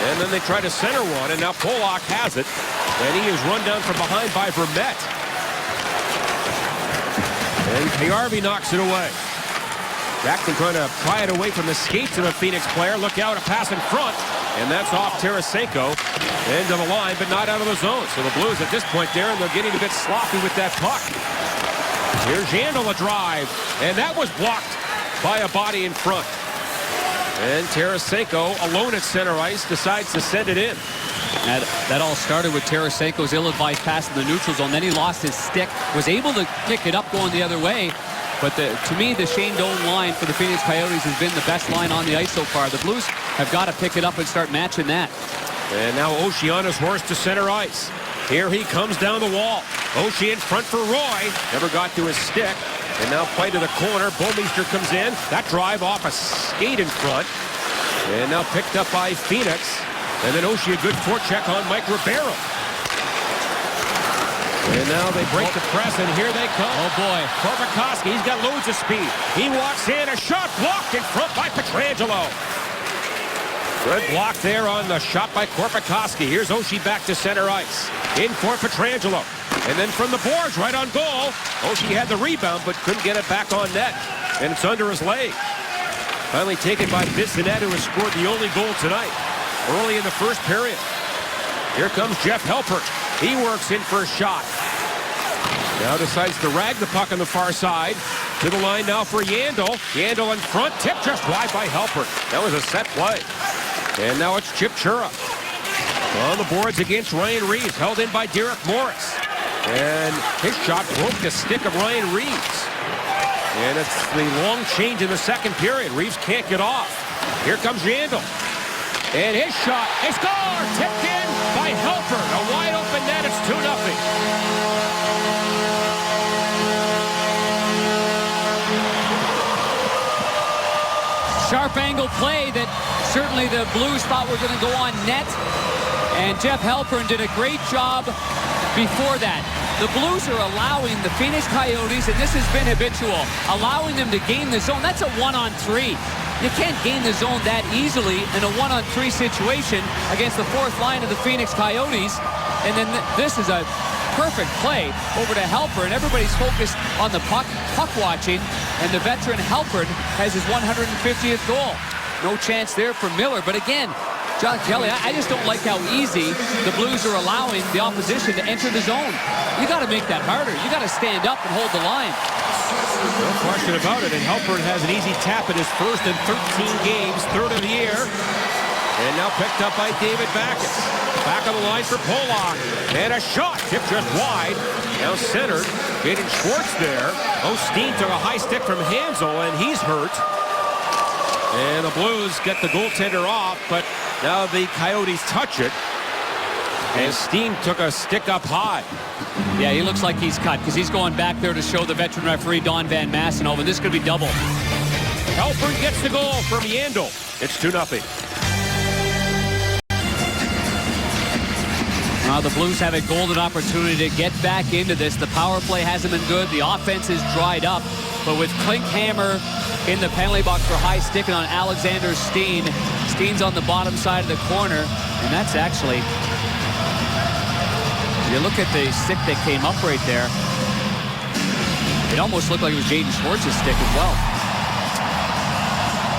And then they try to center one, and now Pollock has it. And he is run down from behind by Vermette. And Payarvi knocks it away. Jackson trying to pry it away from the skates of a Phoenix player. Look out, a pass in front. And that's off Tarasenko. End of the line, but not out of the zone. So the Blues at this point, Darren, they're getting a bit sloppy with that puck. Here's Yandel, a drive. And that was blocked by a body in front. And Tarasenko, alone at center ice, decides to send it in. That all started with Tarasenko's ill-advised pass in the neutral zone. Then he lost his stick, was able to pick it up going the other way. But to me, the Shane Doan line for the Phoenix Coyotes has been the best line on the ice so far. The Blues have got to pick it up and start matching that. And now Oshie on his horse to center ice. Here he comes down the wall. Oshie in front for Roy. Never got to his stick. And now play to the corner. Bouwmeester comes in. That drive off a skate in front. And now picked up by Phoenix. And then Oshie a good forecheck on Mike Ribeiro. And now they break the press, and here they come. Oh, boy. Korpikoski, he's got loads of speed. He walks in, a shot blocked in front by Pietrangelo. Good block there on the shot by Korpikoski. Here's Oshie back to center ice. In for Pietrangelo. And then from the boards, right on goal. Oshie had the rebound, but couldn't get it back on net. And it's under his leg. Finally taken by Bissonnette, who has scored the only goal tonight. Early in the first period. Here comes Jeff Halpert. He works in for a shot. Now decides to rag the puck on the far side. To the line now for Yandel. Yandel in front. Tip just wide by Halpert. That was a set play. And now it's Chip Chura. On the boards against Ryan Reeves. Held in by Derek Morris. And his shot broke the stick of Ryan Reeves. And it's the long change in the second period. Reeves can't get off. Here comes Yandel. And his shot, a score! Tipped in by Halpert. A wide open net, it's 2-0. Sharp angle play that certainly the Blues thought were going to go on net. And Jeff Halpern did a great job before that. The Blues are allowing the Phoenix Coyotes, and this has been habitual, allowing them to gain the zone. That's a 1-on-3. You can't gain the zone that easily in a 1-on-3 situation against the fourth line of the Phoenix Coyotes. And then this is a perfect play over to Halpern. Everybody's focused on the puck watching, and the veteran Halpern has his 150th goal. No chance there for Miller, but again, John Kelly, I just don't like how easy the Blues are allowing the opposition to enter the zone. You got to make that harder. You got to stand up and hold the line. No question about it, and Halpern has an easy tap in his first in 13 games, third of the year. And now picked up by David Backes. Back on the line for Pollock. And a shot, tipped just wide. Now centered, Jaden Schwartz there. Osteen took a high stick from Hansel, and he's hurt. And the Blues get the goaltender off, but now the Coyotes touch it. And Steen took a stick up high. Yeah, he looks like he's cut because he's going back there to show the veteran referee Don Van Massenhoven. This could be double. Halpern gets the goal from Yandel. It's 2-0. The Blues have a golden opportunity to get back into this. The power play hasn't been good. The offense is dried up. But with Klinkhammer in the penalty box for high sticking on Alexander Steen. Steen's on the bottom side of the corner. And that's actually... You look at the stick that came up right there. It almost looked like it was Jaden Schwartz's stick as well.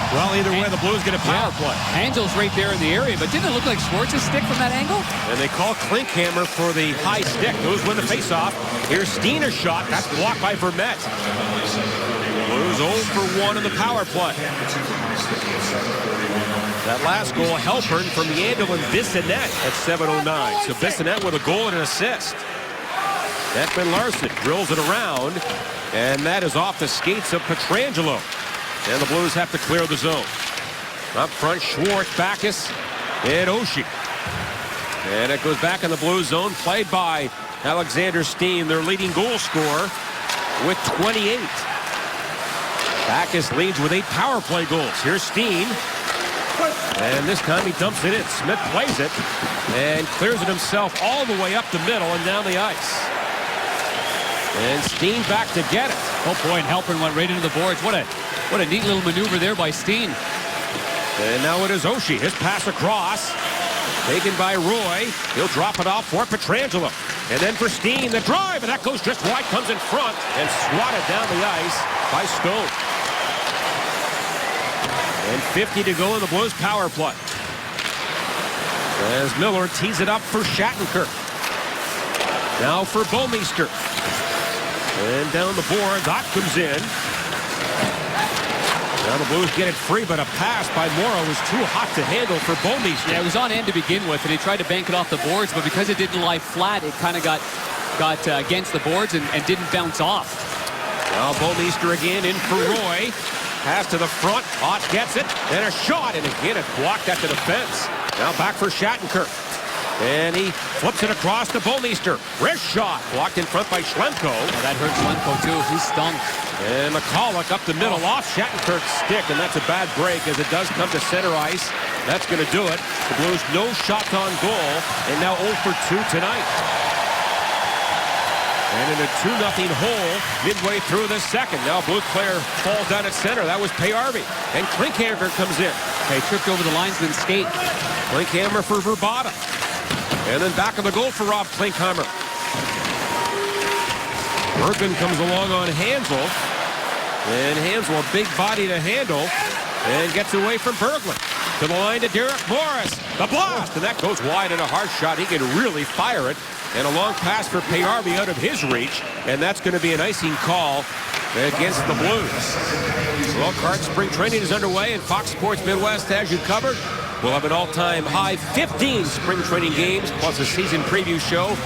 Well, either way, the Blues get a power play. Hansel's right there in the area, but didn't it look like Schwartz's stick from that angle? And they call Klinkhammer for the high stick. Those win the faceoff. Here's Steen's shot. That's blocked by Vermette. Blues 0 for 1 in the power play. That last goal, Halpern from Yandel and Bissonnette at 7:09. So Bissonnette with a goal and an assist. Ekman Larson drills it around, and that is off the skates of Pietrangelo. And the Blues have to clear the zone. Up front, Schwartz, Backes, and Oshie. And it goes back in the Blues zone, played by Alexander Steen, their leading goal scorer, with 28. Backes leads with 8 power play goals. Here's Steen. And this time he dumps it in. Smith plays it and clears it himself all the way up the middle and down the ice. And Steen back to get it. Oh boy, and Halpern went right into the boards. What a neat little maneuver there by Steen. And now it is Oshie. His pass across. Taken by Roy. He'll drop it off for Pietrangelo. And then for Steen, the drive, and that goes just wide, comes in front, and swatted down the ice by Stone. And 50 to go in the Blues power play. As Miller tees it up for Shattenkirk. Now for Bouwmeester. And down the board, that comes in. Now the Blues get it free, but a pass by Morrow was too hot to handle for Bouwmeester. Yeah, it was on end to begin with, and he tried to bank it off the boards, but because it didn't lie flat, it kind of got against the boards and didn't bounce off. Now Bouwmeester again in for Roy. Pass to the front. Ott gets it. And a shot. And again, it blocked at the defense. Now back for Shattenkirk. And he flips it across to Bouwmeester. Wrist shot. Blocked in front by Schlemko. Oh, that hurt Schlemko, too. He stung. And McCulloch up the middle off Shattenkirk's stick. And that's a bad break as it does come to center ice. That's going to do it. The Blues no shots on goal. And now 0 for 2 tonight. And in a 2-0 hole midway through the second. Now Blues player falls down at center. That was Payarvi. And Klinkhammer comes in. He tripped over the linesman's skate. Klinkhammer for Verbata. And then back of the goal for Rob Klinkhammer. Bergen comes along on Hansel. And Hansel, a big body to handle. And gets away from Berglund. To the line to Derek Morris. The blast. And that goes wide and a hard shot. He can really fire it. And a long pass for Payarvi out of his reach. And that's going to be an icing call against the Blues. Well, Card spring training is underway, and Fox Sports Midwest has you covered. We'll have an all-time high 15 spring training games, plus a season preview show.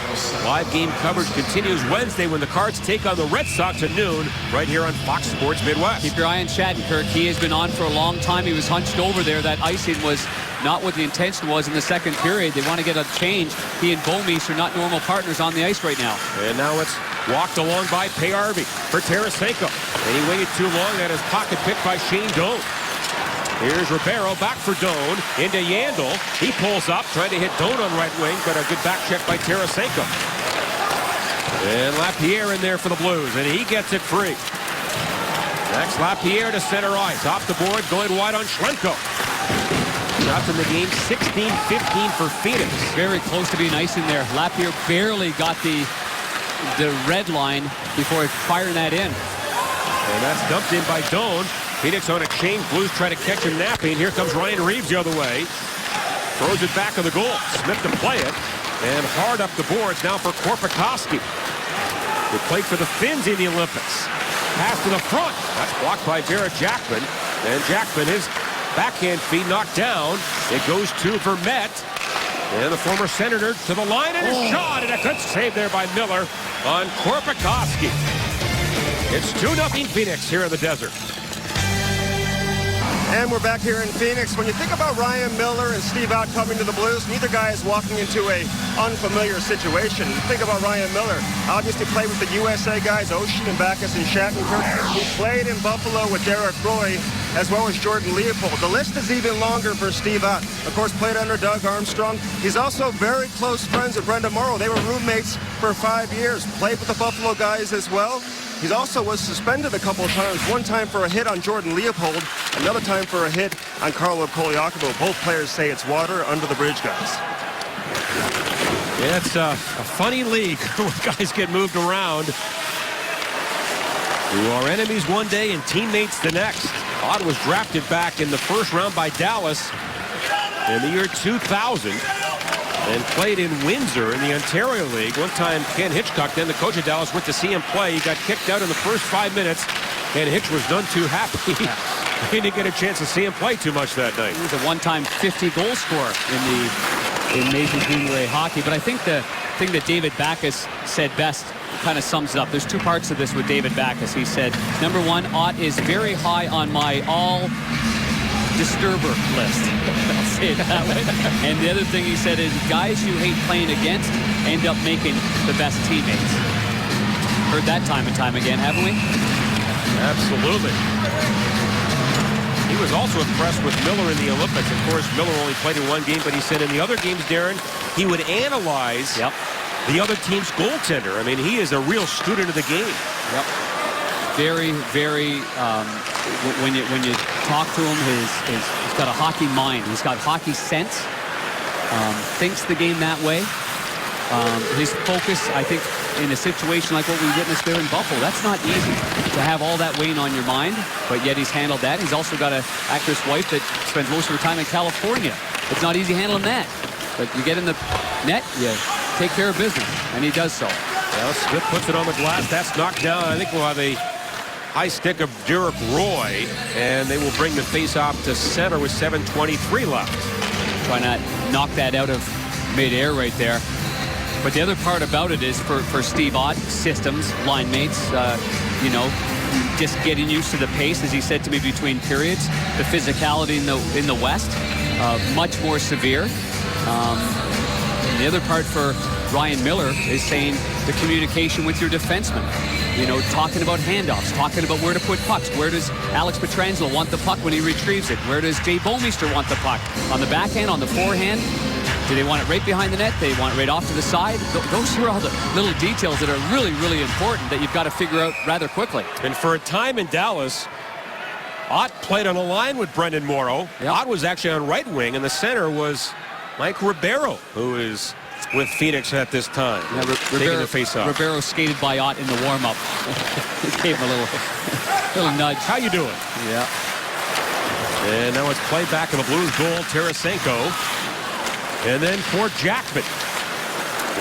Live game coverage continues Wednesday when the Cards take on the Red Sox at noon, right here on Fox Sports Midwest. Keep your eye on Shattenkirk. He has been on for a long time. He was hunched over there. That icing was not what the intention was in the second period. They want to get a change. He and Bouwmeester are not normal partners on the ice right now. And now it's walked along by Payarvi for Tarasenko. And he waited too long. At his pocket picked by Shane Doan. Here's Ribeiro back for Doan into Yandel. He pulls up, trying to hit Doan on right wing, but a good back check by Tarasenko. And Lapierre in there for the Blues, and he gets it free. Next, Lapierre to center ice. Off the board, going wide on Schlemko. Shots in the game, 16-15 for Phoenix. Very close to being ice in there. Lapierre barely got the red line before firing that in. And that's dumped in by Doan. Phoenix on a change. Blues try to catch him napping. Here comes Ryan Reeves the other way. Throws it back of the goal. Smith to play it. And hard up the boards now for Korpikoski. Who played for the Finns in the Olympics. Pass to the front. That's blocked by Jared Jackman. And Jackman, his backhand feed knocked down. It goes to Vermette. And the former Senator to the line and a shot. And a good save there by Miller on Korpikoski. It's 2-0 Phoenix here in the desert. And we're back here in Phoenix. When you think about Ryan Miller and Steve Ott coming to the Blues, neither guy is walking into a unfamiliar situation. You think about Ryan Miller, obviously played with the USA guys, Oshie and Backes and Shattenkirk. He played in Buffalo with Derek Roy, as well as Jordan Leopold. The list is even longer for Steve Ott. Of course, played under Doug Armstrong. He's also very close friends with Brendan Morrow. They were roommates for 5 years. Played with the Buffalo guys as well. He also was suspended a couple of times, one time for a hit on Jordan Leopold, another time for a hit on Carlo Koliakovo. Both players say it's water under the bridge, guys. Yeah, it's a funny league where guys get moved around. Who are enemies one day and teammates the next. Ott was drafted back in the first round by Dallas in the year 2000. And played in Windsor in the Ontario League. One time, Ken Hitchcock, then the coach of Dallas, went to see him play. He got kicked out in the first 5 minutes. And Hitch was none too happy. He didn't get a chance to see him play too much that night. He was a one-time 50-goal scorer in Major Junior A hockey. But I think the thing that David Backes said best kind of sums it up. There's two parts of this with David Backes. He said, number one, Ott is very high on my all-disturber list. I'll say it that way. And the other thing he said is guys you hate playing against end up making the best teammates. Heard that time and time again, haven't we? Absolutely. He was also impressed with Miller in the Olympics. Of course, Miller only played in one game, but he said in the other games, Darren, he would analyze the other team's goaltender. I mean, he is a real student of the game. Yep. very, very, when you talk to him, he's got a hockey mind. He's got hockey sense. Thinks the game that way. His focus, I think, in a situation like what we witnessed there in Buffalo, that's not easy to have all that weighing on your mind, but yet he's handled that. He's also got an actress wife that spends most of her time in California. It's not easy handling that. But you get in the net, you take care of business, and he does so. Well, Smith puts it on the glass. That's knocked down. I think we'll have a high stick of Derek Roy, and they will bring the face-off to center with 7:23 left. Try not knock that out of mid-air right there. But the other part about it is for Steve Ott, systems, line mates, you know, just getting used to the pace, as he said to me, between periods. The physicality in the West, much more severe. The other part for Ryan Miller is saying the communication with your defenseman. You know, talking about handoffs, talking about where to put pucks. Where does Alex Pietrangelo want the puck when he retrieves it? Where does Jay Bouwmeester want the puck? On the backhand, on the forehand? Do they want it right behind the net? Do they want it right off to the side? Those are all the little details that are really, really important that you've got to figure out rather quickly. And for a time in Dallas, Ott played on a line with Brendan Morrow. Yep. Ott was actually on right wing, and the center was Mike Ribeiro, who is with Phoenix at this time. Yeah, taking the face-off. Ribeiro skated by Ott in the warm-up. He gave him a little nudge. How you doing? Yeah. And now it's played back of the Blues goal, Tarasenko. And then for Jackman.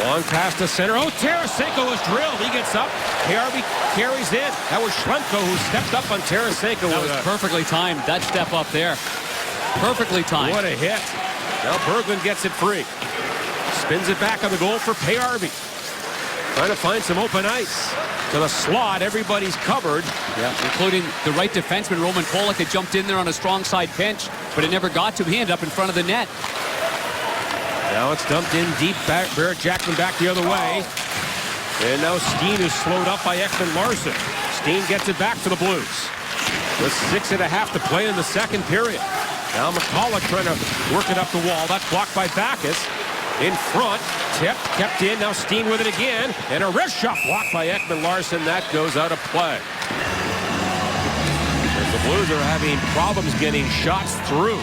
Long pass to center. Oh, Tarasenko was drilled. He gets up. Harvey carries in. That was Schlemko who stepped up on Tarasenko. That was perfectly timed. That step up there. Perfectly timed. What a hit. Now Berglund gets it free. Spins it back on the goal for Payarvi. Trying to find some open ice. To the slot, everybody's covered. Yeah, including the right defenseman, Roman Polak, had jumped in there on a strong side pinch, but it never got to him. He ended up in front of the net. Now it's dumped in deep. Barrett Jackman back the other way. And now Steen is slowed up by Ekman-Larsson. Steen gets it back to the Blues. With 6.5 to play in the second period. Now McCulloch trying to work it up the wall. That's blocked by Backus. In front, tipped, kept in. Now Steen with it again. And a wrist shot blocked by Ekman-Larsson. That goes out of play. As the Blues are having problems getting shots through.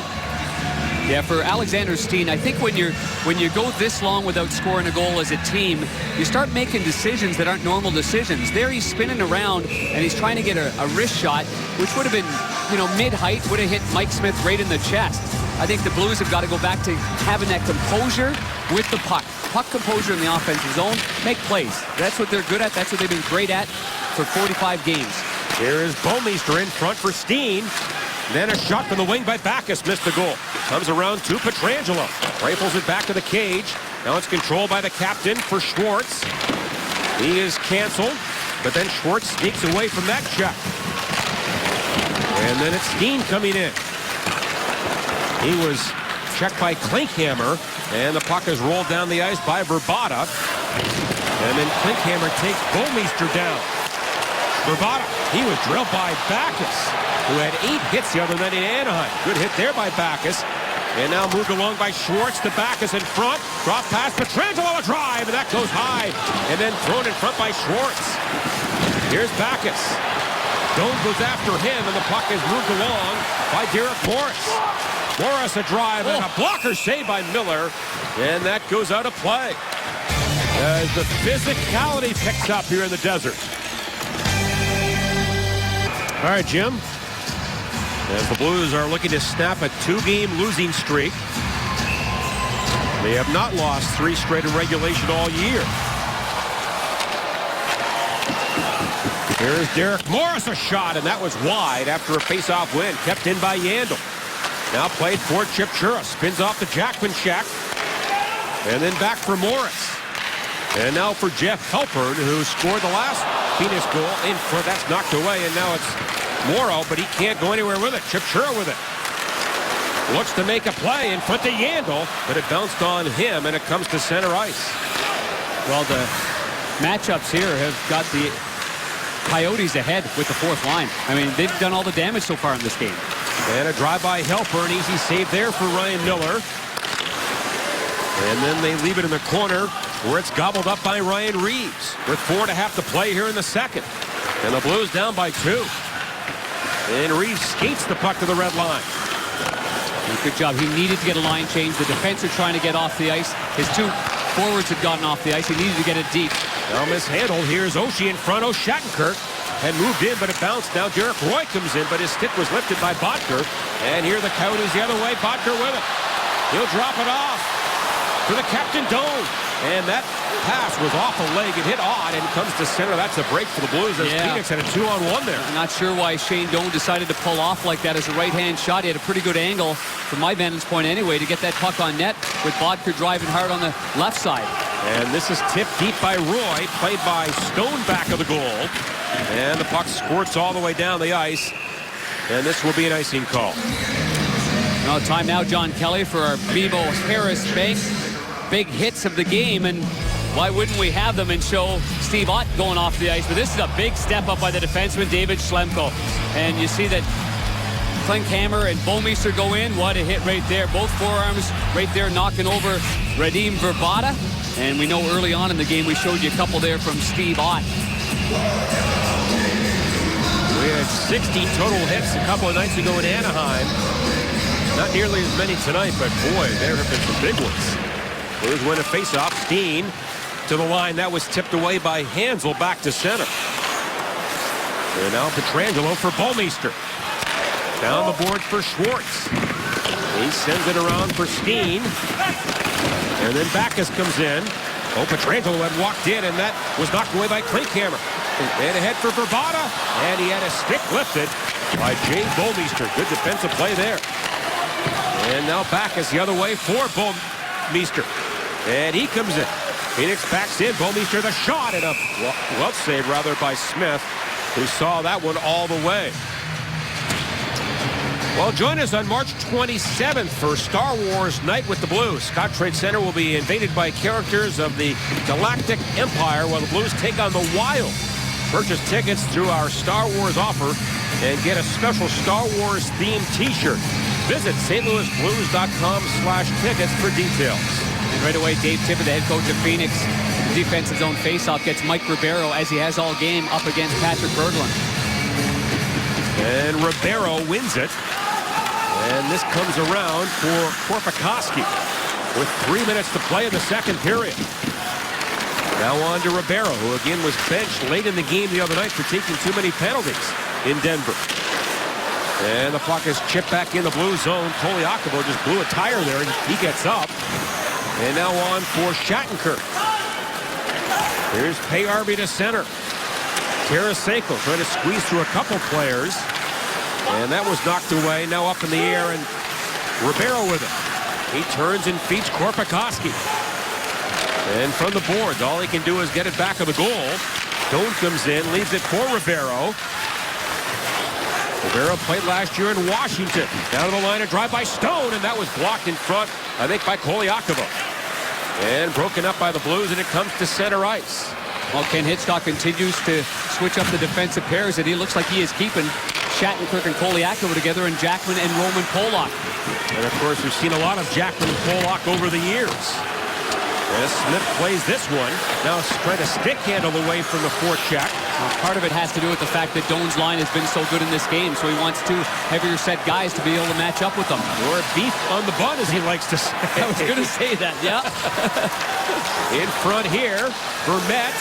Yeah, for Alexander Steen, I think when you go this long without scoring a goal as a team, you start making decisions that aren't normal decisions. There he's spinning around, and he's trying to get a wrist shot, which would have been, you know, mid-height, would have hit Mike Smith right in the chest. I think the Blues have got to go back to having that composure with the puck. Puck composure in the offensive zone, make plays. That's what they're good at. That's what they've been great at for 45 games. Here is Bouwmeester in front for Steen. Then a shot from the wing by Backus. Missed the goal. Comes around to Pietrangelo. Rifles it back to the cage. Now it's controlled by the captain for Schwartz. He is canceled, but then Schwartz sneaks away from that check. And then it's Steen coming in. He was checked by Klinkhammer, and the puck is rolled down the ice by Verbata. And then Klinkhammer takes Bouwmeester down. Verbata, he was drilled by Backus, who had 8 hits the other night in Anaheim. Good hit there by Backus. And now moved along by Schwartz to Backus in front. Drop pass, Pietrangelo a drive, and that goes high. And then thrown in front by Schwartz. Here's Backus. Doan goes after him, and the puck is moved along by Derek Morris. Morris a drive, and a blocker saved by Miller. And that goes out of play. As the physicality picks up here in the desert. All right, Jim. As the Blues are looking to snap a 2-game losing streak. They have not lost 3 straight in regulation all year. Here is Derek Morris, a shot, and that was wide after a face-off win. Kept in by Yandel. Now played for Chip Chura. Spins off the Jackman check. And then back for Morris. And now for Jeff Halpern, who scored the last Phoenix goal in front. That's knocked away, and now it's Morrow, but he can't go anywhere with it. Chip Chura with it. Looks to make a play in front to Yandel, but it bounced on him, and it comes to center ice. Well, the matchups here have got the Coyotes ahead with the fourth line. I mean, they've done all the damage so far in this game. And a drive by Helper, an easy save there for Ryan Miller. And then they leave it in the corner where it's gobbled up by Ryan Reeves with 4.5 to play here in the second. And the Blues down by 2. And Reeves skates the puck to the red line. Good job. He needed to get a line change. The defense are trying to get off the ice. His 2 forwards had gotten off the ice. He needed to get it deep. Now mishandled. Here's Oshie in front. Shattenkirk had moved in, but it bounced. Now Derek Roy comes in, but his stick was lifted by Bottker. And here the Coyotes the other way. Bottker with it. He'll drop it off to the captain, Doan. And that pass was off a leg. It hit odd and comes to center. That's a break for the Blues as Phoenix had a 2-on-1 there. I'm not sure why Shane Doan decided to pull off like that as a right-hand shot. He had a pretty good angle, from my vantage point anyway, to get that puck on net with Bottker driving hard on the left side. And this is tipped deep by Roy, played by Stone back of the goal. And the puck squirts all the way down the ice. And this will be an icing call. Now, time now, John Kelly, for our Bebo Harris big hits of the game, and why wouldn't we have them and show Steve Ott going off the ice? But this is a big step up by the defenseman, David Schlemko. And you see that Klinkhammer and Bouwmeester go in. What a hit right there. Both forearms right there knocking over Radim Vrbata. And we know early on in the game we showed you a couple there from Steve Ott. We had 60 total hits a couple of nights ago in Anaheim. Not nearly as many tonight, but boy, there have been some big ones. Blues win a faceoff. Steen to the line. That was tipped away by Hansel back to center. And now Pietrangelo for Bouwmeester. Down the board for Schwartz. He sends it around for Steen. And then Backes comes in. Oh, Pietrangelo had walked in, and that was knocked away by Klinkhammer. And ahead for Vrbata. And he had a stick lifted by Jay Bouwmeester. Good defensive play there. And now Backes the other way for Bouwmeester. And he comes in. Phoenix backs in. Bouwmeester the shot, and a glove save rather by Smith, who saw that one all the way. Well, join us on March 27th for Star Wars Night with the Blues. Scott Trade Center will be invaded by characters of the Galactic Empire while the Blues take on the Wild. Purchase tickets through our Star Wars offer and get a special Star Wars themed t-shirt. Visit stlouisblues.com/tickets for details. And right away, Dave Tippett, the head coach of Phoenix, the defensive zone faceoff, gets Mike Ribeiro, as he has all game, up against Patrick Berglund. And Ribeiro wins it. And this comes around for Korpikoski with 3 minutes to play in the second period. Now on to Ribeiro, who again was benched late in the game the other night for taking too many penalties in Denver. And the puck is chipped back in the blue zone. Koliakovo just blew a tire there, and he gets up. And now on for Shattenkirk. Here's Payarby to center. Tarasenko trying to squeeze through a couple players. And that was knocked away. Now up in the air, and Ribeiro with it. He turns and feeds Korpikoski. And from the boards, all he can do is get it back of the goal. Doan comes in, leaves it for Ribeiro. Ribeiro played last year in Washington. Down to the line, a drive by Stone, and that was blocked in front, I think, by Koliakovo. And broken up by the Blues, and it comes to center ice. Well, Ken Hitchcock continues to switch up the defensive pairs, and he looks like he is keeping Shattenkirk and Koliakovo together, and Jackman and Roman Polak. And, of course, we've seen a lot of Jackman and Polak over the years. As Smith plays this one. Now trying to stick handle away from the forecheck. Part of it has to do with the fact that Doan's line has been so good in this game, so he wants 2 heavier set guys to be able to match up with them. Or beef on the bun, as he likes to say. I was going to say that, yeah. In front here, Vermette.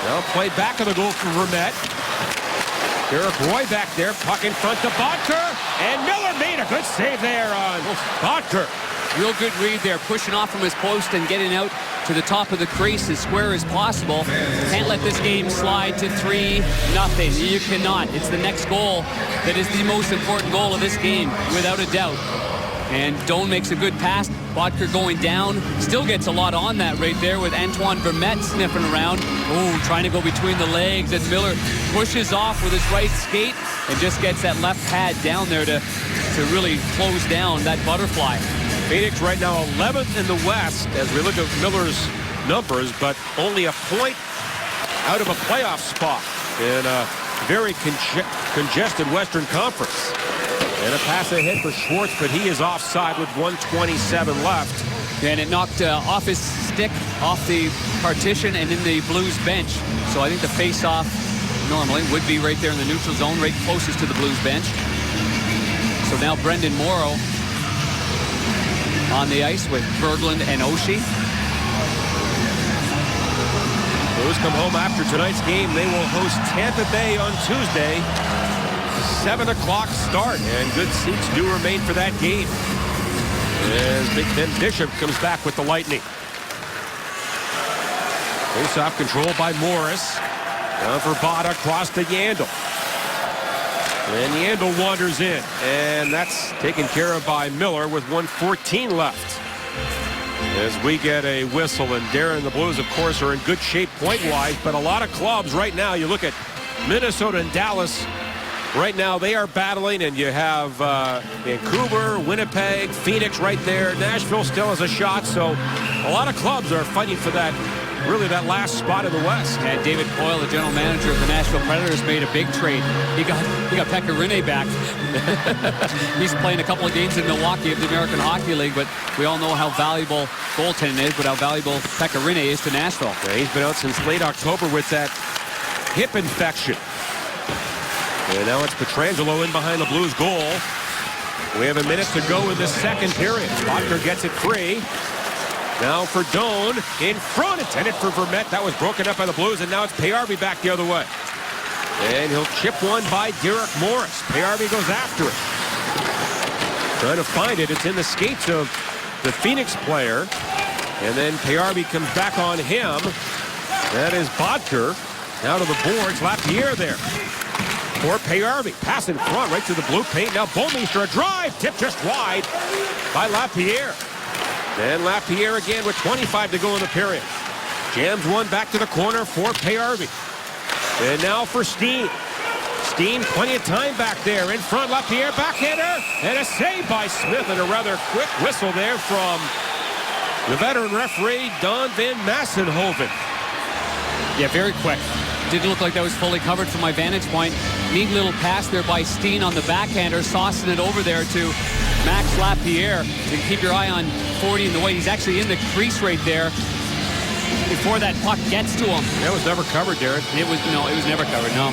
Now play back of the goal for Vermette. Derek Roy back there, puck in front to Bottker. And Miller made a good save there on Bottker. Real good read there, pushing off from his post and getting out to the top of the crease as square as possible. Can't let this game slide to 3-0. You cannot. It's the next goal that is the most important goal of this game, without a doubt. And Doan makes a good pass. Bottker going down. Still gets a lot on that right there with Antoine Vermette sniffing around. Oh, trying to go between the legs. And Miller pushes off with his right skate and just gets that left pad down there to really close down that butterfly. Phoenix right now 11th in the West as we look at Miller's numbers, but only a point out of a playoff spot in a very congested Western Conference. And a pass ahead for Schwartz, but he is offside with 1:27 left. And it knocked off his stick, off the partition, and in the Blues bench. So I think the face-off normally. Would be right there in the neutral zone, right closest to the Blues bench. So now Brendan Morrow on the ice with Berglund and Oshie. Blues come home after tonight's game. They will host Tampa Bay on Tuesday. 7 o'clock start, and good seats do remain for that game as Big Ben Bishop comes back with the Lightning. Face-off control by Morris. Down for Bada, across to Yandel. And Yandel wanders in, and that's taken care of by Miller with 1:14 left. As we get a whistle, and Darren, the Blues, of course, are in good shape point-wise, but a lot of clubs right now, you look at Minnesota and Dallas, right now they are battling, and you have Vancouver, Winnipeg, Phoenix right there. Nashville still has a shot, so a lot of clubs are fighting for that, really that last spot in the West. And David Poile, the general manager of the Nashville Predators, made a big trade. He got Pekka Rinne back. He's playing a couple of games in Milwaukee of the American Hockey League, but we all know how valuable goaltending is, but how valuable Pekka Rinne is to Nashville. Yeah, he's been out since late October with that hip infection. And now it's Pietrangelo in behind the Blues goal. We have a minute to go in the second period. Butker gets it free. Now for Doan in front, intended for Vermette. That was broken up by the Blues, and now it's Payarvi back the other way. And he'll chip one by Derek Morris. Payarvi goes after it. Trying to find it. It's in the skates of the Phoenix player. And then Payarvi comes back on him. That is Bodker. Now to the boards. Lapierre there. For Payarvi. Pass in front right to the blue paint. Now Bouwmeester a drive. Tip just wide by Lapierre. And Lapierre again with 25 to go in the period. Jams one back to the corner for Payarvi. And now for Steen. Steen, plenty of time back there. In front, Lapierre, backhander. And a save by Smith, and a rather quick whistle there from the veteran referee, Don Van Massenhoven. Yeah, very quick. Didn't look like that was fully covered from my vantage point. Neat little pass there by Steen on the backhander, saucing it over there to Max Lapierre. You can keep your eye on 40 in the way. He's actually in the crease right there before that puck gets to him. That was never covered, Darren. It was never covered, no.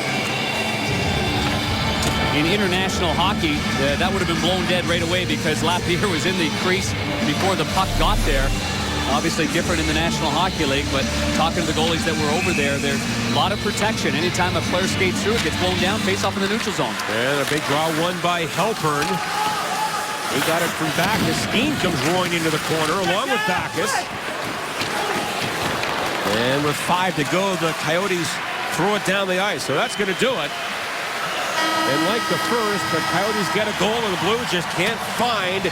In international hockey, that would have been blown dead right away because Lapierre was in the crease before the puck got there. Obviously different in the National Hockey League, but talking to the goalies that were over there, there's a lot of protection. Anytime a player skates through, it gets blown down, face off in the neutral zone. And a big draw won by Halpern. He got it from Backus. Steen comes roaring into the corner along with Backus. And with 5 to go, the Coyotes throw it down the ice. So that's going to do it. And like the first, the Coyotes get a goal, and the Blues just can't find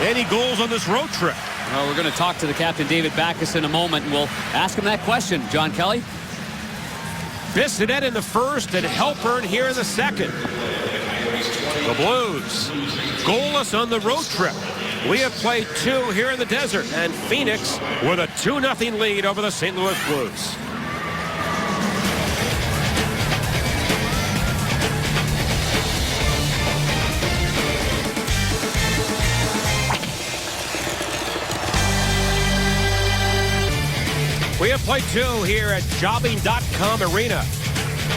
any goals on this road trip. Well, we're going to talk to the captain, David Backus, in a moment, and we'll ask him that question. John Kelly? Bissonnette in the first, and Halpern here in the second. The Blues goalless on the road trip. We have played 2 here in the desert, and Phoenix with a 2-0 lead over the St. Louis Blues. We have played 2 here at Jobbing.com Arena.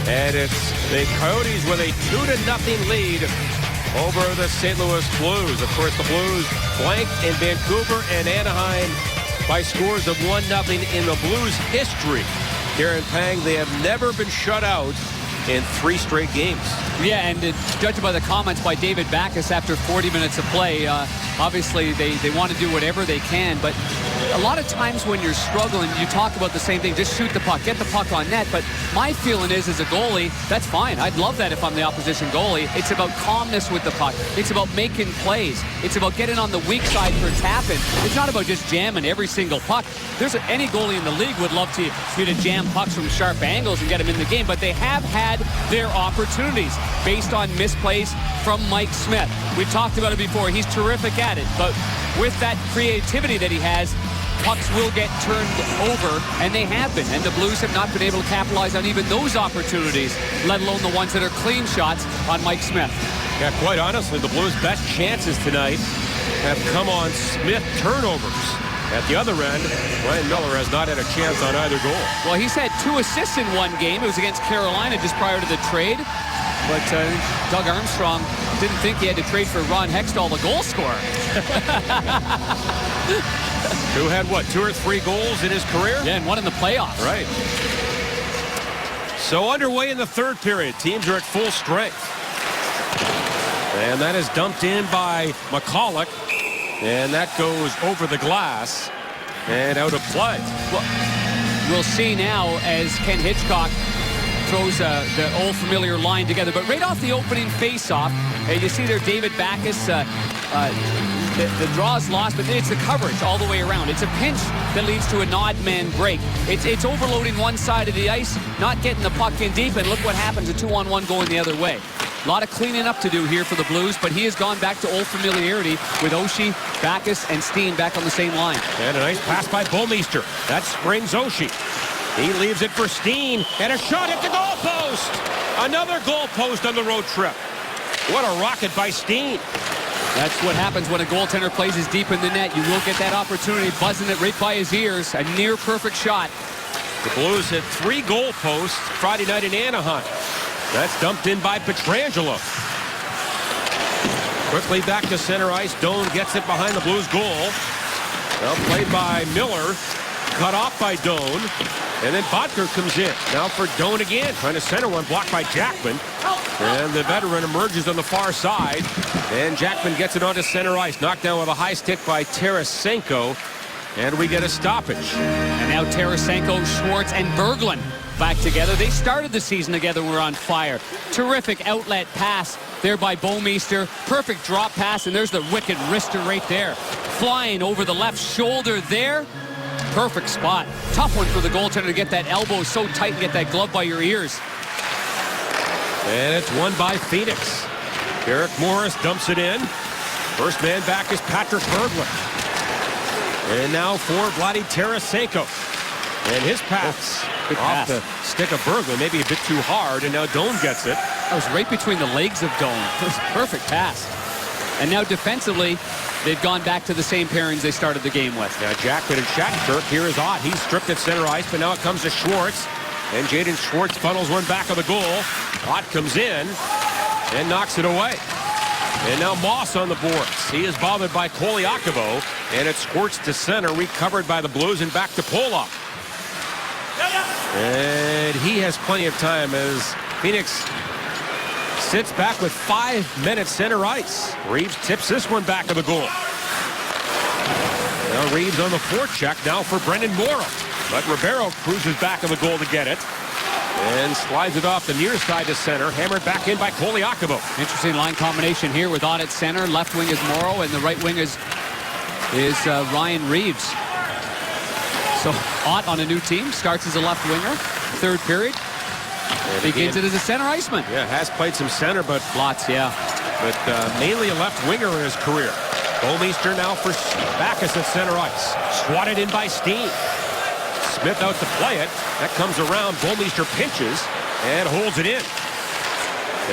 And it's the Coyotes with a 2-0 lead over the St. Louis Blues. Of course, the Blues blanked in Vancouver and Anaheim by scores of 1-0 in the Blues history. Darren Pang, they have never been shut out in 3 straight games. Yeah, and judging by the comments by David Backus after 40 minutes of play, obviously they want to do whatever they can, but a lot of times when you're struggling, you talk about the same thing, just shoot the puck, get the puck on net, but my feeling is, as a goalie, that's fine. I'd love that if I'm the opposition goalie. It's about calmness with the puck. It's about making plays. It's about getting on the weak side for tapping. It's not about just jamming every single puck. Any goalie in the league would love to jam pucks from sharp angles and get them in the game, but they have had their opportunities based on misplays from Mike Smith. We've talked about it before. He's terrific at it, but with that creativity that he has, pucks will get turned over, and they have been. And the Blues have not been able to capitalize on even those opportunities, let alone the ones that are clean shots on Mike Smith. Yeah, quite honestly, the Blues' best chances tonight have come on Smith turnovers. At the other end, Ryan Miller has not had a chance on either goal. Well, he's had 2 assists in one game. It was against Carolina just prior to the trade. But Doug Armstrong didn't think he had to trade for Ron Hextall, the goal scorer. Who had, what, 2 or 3 goals in his career? Yeah, and one in the playoffs. Right. So underway in the third period. Teams are at full strength. And that is dumped in by McCulloch. And that goes over the glass and out of play. Well, we'll see now as Ken Hitchcock throws the old familiar line together. But right off the opening face-off, you see there David Backes, the draw is lost, but it's the coverage all the way around. It's a pinch that leads to an odd man break. It's overloading one side of the ice, not getting the puck in deep, and look what happens, a 2-on-1 going the other way. A lot of cleaning up to do here for the Blues, but he has gone back to old familiarity with Oshie, Backes, and Steen back on the same line. And a nice pass by Bouwmeester. That springs Oshie. He leaves it for Steen, and a shot at the goalpost. Another goalpost on the road trip. What a rocket by Steen. That's what happens when a goaltender plays as deep in the net. You will get that opportunity, buzzing it right by his ears. A near-perfect shot. The Blues hit 3 goalposts Friday night in Anaheim. That's dumped in by Pietrangelo. Quickly back to center ice. Doan gets it behind the Blues goal. Well played by Miller. Cut off by Doan. And then Bottker comes in. Now for Doan again. Trying to center one. Blocked by Jackman. And the veteran emerges on the far side. And Jackman gets it onto center ice. Knocked down with a high stick by Tarasenko. And we get a stoppage. And now Tarasenko, Schwartz, and Berglund back together. They started the season together. We're on fire. Terrific outlet pass there by Bouwmeester. Perfect drop pass, and there's the wicked wrister right there. Flying over the left shoulder there. Perfect spot. Tough one for the goaltender to get that elbow so tight and get that glove by your ears. And it's won by Phoenix. Derek Morris dumps it in. First man back is Patrick Berglund. And now for Vladdy Tarasenko. And his pass off the stick of Berglund, maybe a bit too hard, and now Doan gets it. That was right between the legs of Doan. It was a perfect pass. And now defensively, they've gone back to the same pairings they started the game with. Now Jackman and Shattenkirk, here is Ott. He's stripped at center ice, but now it comes to Schwartz. And Jaden Schwartz funnels one back of the goal. Ott comes in and knocks it away. And now Moss on the boards. He is bothered by Koliakovo, and it squirts to center, recovered by the Blues, and back to Polak. And he has plenty of time as Phoenix sits back with 5 minutes center ice. Reeves tips this one back of the goal. Now Reeves on the forecheck now for Brendan Morrow. But Ribeiro cruises back of the goal to get it. And slides it off the near side to center. Hammered back in by Koliakovo. Interesting line combination here with Ott at center. Left wing is Morrow, and the right wing is Ryan Reeves. So Ott on a new team, starts as a left winger. Third period. Begins it as a center iceman. Yeah, has played some center, but lots, yeah. But mainly a left winger in his career. Bouwmeester now for Backes at center ice. Swatted in by Steen. Smith out to play it. That comes around. Bouwmeester pinches and holds it in.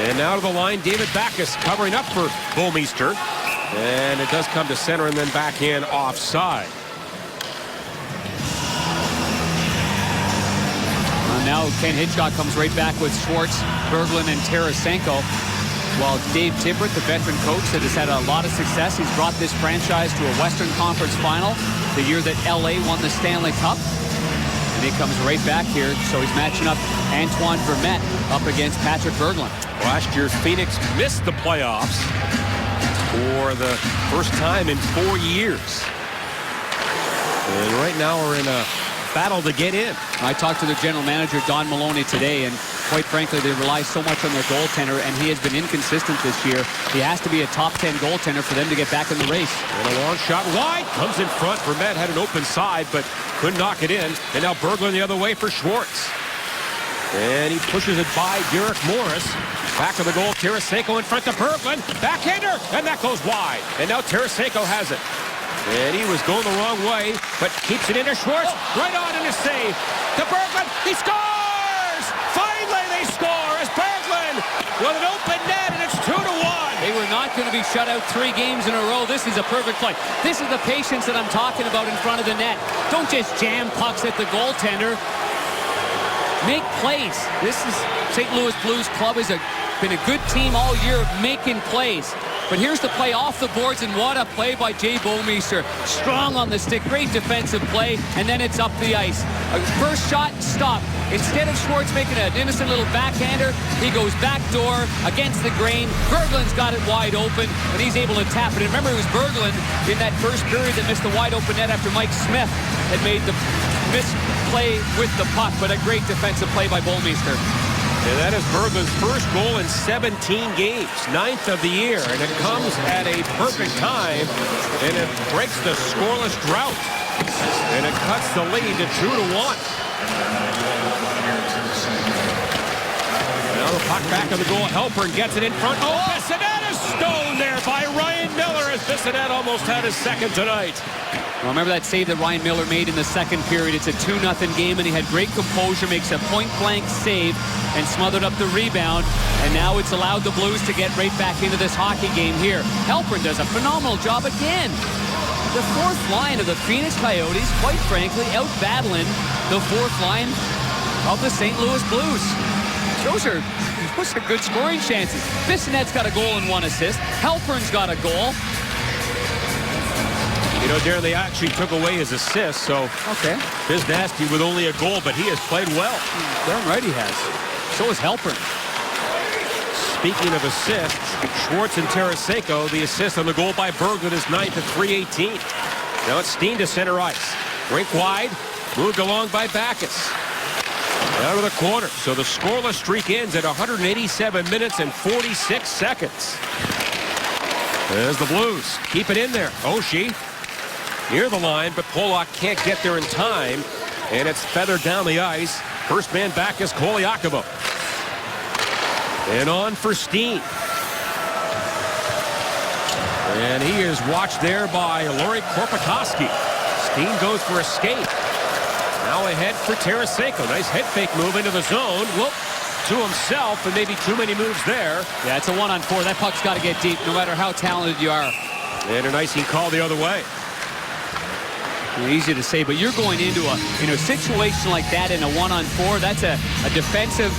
And now to the line, David Backes covering up for Bouwmeester. And it does come to center and then back in offside. Now Ken Hitchcock comes right back with Schwartz, Berglund, and Tarasenko. While Dave Tippett, the veteran coach that has had a lot of success, he's brought this franchise to a Western Conference final the year that LA won the Stanley Cup. And he comes right back here, so he's matching up Antoine Vermette up against Patrick Berglund. Last year, Phoenix missed the playoffs for the first time in 4 years. And right now we're in a battle to get in. I talked to the general manager, Don Maloney, today, and quite frankly, they rely so much on their goaltender, and he has been inconsistent this year. He has to be a top 10 goaltender for them to get back in the race. And a long shot wide. Comes in front. Vermette had an open side, but couldn't knock it in. And now Berglund the other way for Schwartz. And he pushes it by Derek Morris. Back of the goal, Tarasenko in front to Berglund. Backhander, and that goes wide. And now Tarasenko has it. And he was going the wrong way, but keeps it into Schwartz. Right on in a save. To Berglund. He scores! Finally they score as Berglund with an open net, and it's 2-1. They were not going to be shut out 3 games in a row. This is a perfect play. This is the patience that I'm talking about in front of the net. Don't just jam pucks at the goaltender. Make plays. This is St. Louis Blues club has been a good team all year making plays. But here's the play off the boards, and what a play by Jay Bouwmeester. Strong on the stick, great defensive play, and then it's up the ice. First shot, stop. Instead of Schwartz making an innocent little backhander, he goes back door against the grain. Berglund's got it wide open, and he's able to tap it. And remember, it was Berglund in that first period that missed the wide open net after Mike Smith had made the misplay with the puck, but a great defensive play by Bouwmeester. And that is Berglund's first goal in 17 games, 9th of the year, and it comes at a perfect time, and it breaks the scoreless drought, and it cuts the lead to 2-1. Now the puck back on the goal. Halpern gets it in front. Oh, Bissonnette is stoned there by Ryan Miller, as Bissonnette almost had his second tonight. Well, remember that save that Ryan Miller made in the second period. It's a 2-0 game, and he had great composure, makes a point-blank save, and smothered up the rebound. And now it's allowed the Blues to get right back into this hockey game here. Halpern does a phenomenal job again. The fourth line of the Phoenix Coyotes, quite frankly, out-battling the fourth line of the St. Louis Blues. Those are good scoring chances. Bissonnette's got a goal and 1 assist. Halpern's got a goal. You know, Darren, they actually took away his assist, so Okay. Biznasty with only a goal, but he has played well. Darn right he has. So is Halpern. Speaking of assists, Schwartz and Tarasenko, the assist on the goal by Berglund is 9th at .318. Now it's Steen to center ice. Rink wide, moved along by Backes. Out of the corner, so the scoreless streak ends at 187 minutes and 46 seconds. There's the Blues. Keep it in there. Oshie near the line, but Polak can't get there in time, and it's feathered down the ice. First man back is Koliakovo. And on for Steen. And he is watched there by Lauri Korpikoski. Steen goes for a skate. Now ahead for Tarasenko. Nice head fake move into the zone. Whoop. To himself, and maybe too many moves there. Yeah, it's a 1-on-4. That puck's got to get deep, no matter how talented you are. And an icing call the other way. Easy to say, but you're going into a situation like that in a 1-on-4. That's a defensive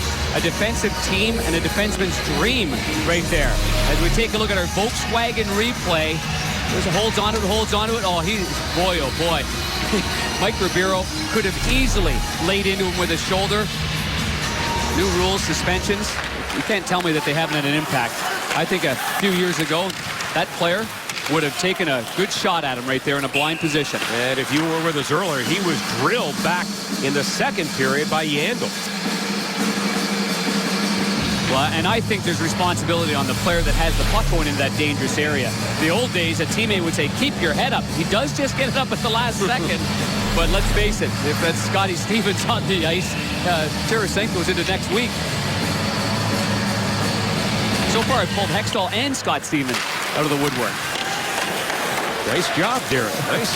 team and a defenseman's dream right there. As we take a look at our Volkswagen replay, there's a holds onto it. Oh, boy, oh boy. Mike Ribeiro could have easily laid into him with his shoulder. New rules, suspensions. You can't tell me that they haven't had an impact. I think a few years ago, that player would have taken a good shot at him right there in a blind position. And if you were with us earlier, he was drilled back in the second period by Yandel. Well, and I think there's responsibility on the player that has the puck going into that dangerous area. The old days, a teammate would say, keep your head up. He does just get it up at the last second. But let's face it, if that's Scotty Stevens on the ice, Tarasenko's into next week. So far, I've pulled Hextall and Scott Stevens out of the woodwork. Nice job, Darren. Nice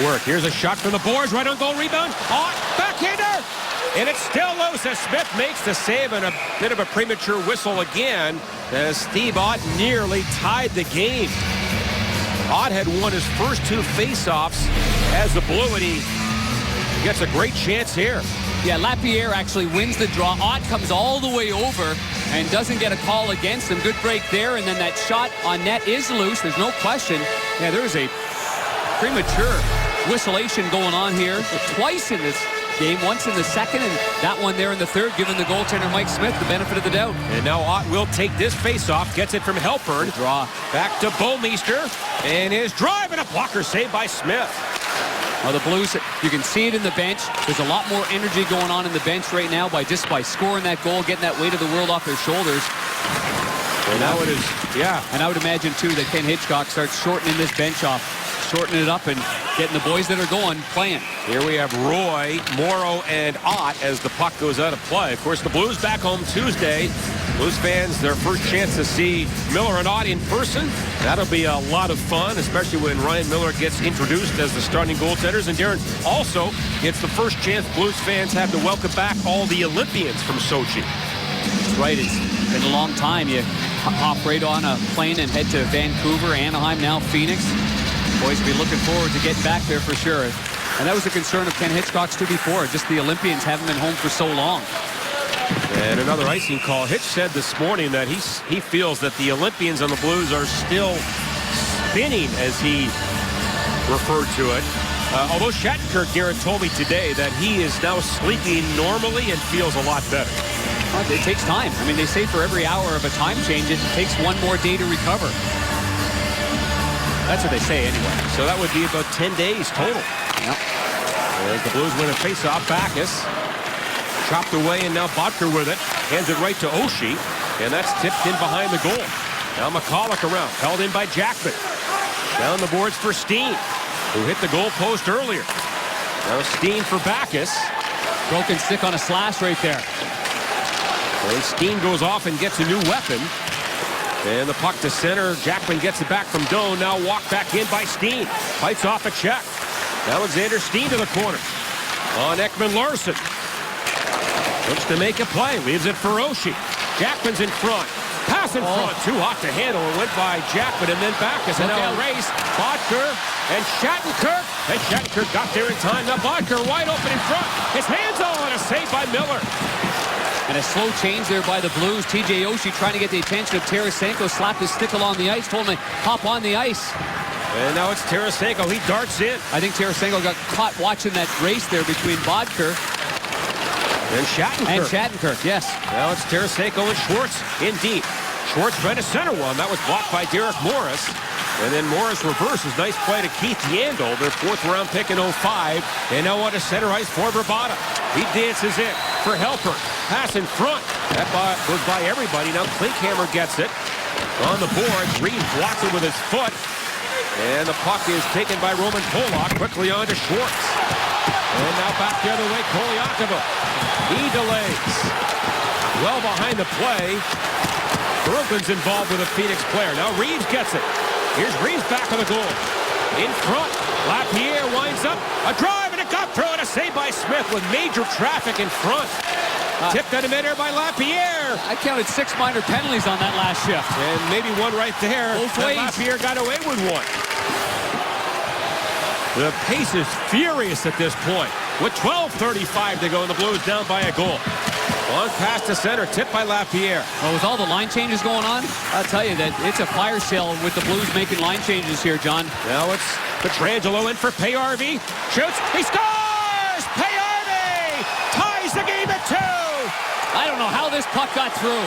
work. Here's a shot from the boards. Right on goal rebound. Backhander! And it's still loose as Smith makes the save, and a bit of a premature whistle again as Steve Ott nearly tied the game. Ott had won his first 2 faceoffs as the Blue, and he gets a great chance here. Yeah, Lapierre actually wins the draw. Ott comes all the way over and doesn't get a call against him. Good break there, and then that shot on net is loose. There's no question. Yeah, there's a premature whistlation going on here twice in this game. Once in the second, and that one there in the third, giving the goaltender Mike Smith the benefit of the doubt. And now Ott will take this faceoff, gets it from Halpern. Draw. Back to Bouwmeester, and his drive, and a blocker saved by Smith. Well, the Blues, you can see it in the bench. There's a lot more energy going on in the bench right now by scoring that goal, getting that weight of the world off their shoulders. And now it is, yeah. And I would imagine, too, that Ken Hitchcock starts shortening this bench off, shortening it up and getting the boys that are going playing. Here we have Roy, Morrow, and Ott as the puck goes out of play. Of course, the Blues back home Tuesday. Blues fans, their first chance to see Miller and Ott in person. That'll be a lot of fun, especially when Ryan Miller gets introduced as the starting goaltenders. And Darren, also, it's the first chance Blues fans have to welcome back all the Olympians from Sochi. Right, it's been a long time. You hop right on a plane and head to Vancouver, Anaheim, now Phoenix. Boys will be looking forward to getting back there for sure. And that was a concern of Ken Hitchcock's too before. Just the Olympians haven't been home for so long. And another icing call. Hitch said this morning that he feels that the Olympians on the Blues are still spinning, as he referred to it. Although Shattenkirk, Darren, told me today that he is now sleeping normally and feels a lot better. Well, it takes time. I mean, they say for every hour of a time change, it takes one more day to recover. That's what they say anyway. So that would be about 10 days total. Yep. As the Blues win a face-off, Backus chopped away, and now Bodker with it. Hands it right to Oshie, and that's tipped in behind the goal. Now McCulloch around, held in by Jackman. Down the boards for Steen, who hit the goal post earlier. Now Steen for Backus. Broken stick on a slash right there. And Steen goes off and gets a new weapon. And the puck to center. Jackman gets it back from Doan. Now walked back in by Steen. Fights off a check. Alexander Steen to the corner. On Ekman-Larsson. Looks to make a play. Leaves it for Oshie. Jackman's in front. Pass in front. Too hot to handle. It went by Jackman and then Backus. And now a race. Bodker and Shattenkirk. And Shattenkirk got there in time. Now Bodker wide open in front. His hands on. A save by Miller. And a slow change there by the Blues. TJ Oshie trying to get the attention of Tarasenko. Slapped his stick along the ice. Told him to hop on the ice. And now it's Tarasenko. He darts in. I think Tarasenko got caught watching that race there between Bodker and Shattenkirk. Yes. Now it's Tarasenko and Schwartz in deep. Schwartz tried to center one. That was blocked by Derek Morris. And then Morris reverses. Nice play to Keith Yandel, their fourth-round pick in 05. And now on to center ice for Bravada. He dances in for Helper. Pass in front. That goes by everybody. Now Klinkhammer gets it on the board. Reed blocks it with his foot. And the puck is taken by Roman Polak. Quickly on to Schwartz. And now back the other way, Kolyakova. He delays. Well behind the play. Berglund's involved with a Phoenix player. Now Reeves gets it. Here's Reeves back on the goal. In front. Lapierre winds up. A drive and a got through and a save by Smith with major traffic in front. Tipped out of midair by Lapierre. I counted 6 minor penalties on that last shift. And maybe one right there. Both ways. Lapierre got away with one. The pace is furious at this point. With 12:35 to go, and the Blues down by a goal. Long pass to center, tipped by Lapierre. Well, with all the line changes going on, I'll tell you that it's a fire sale with the Blues making line changes here, John. Now it's Pietrangelo in for Payarvi. Shoots, he scores! Payarvi ties the game at 2. I don't know how this puck got through.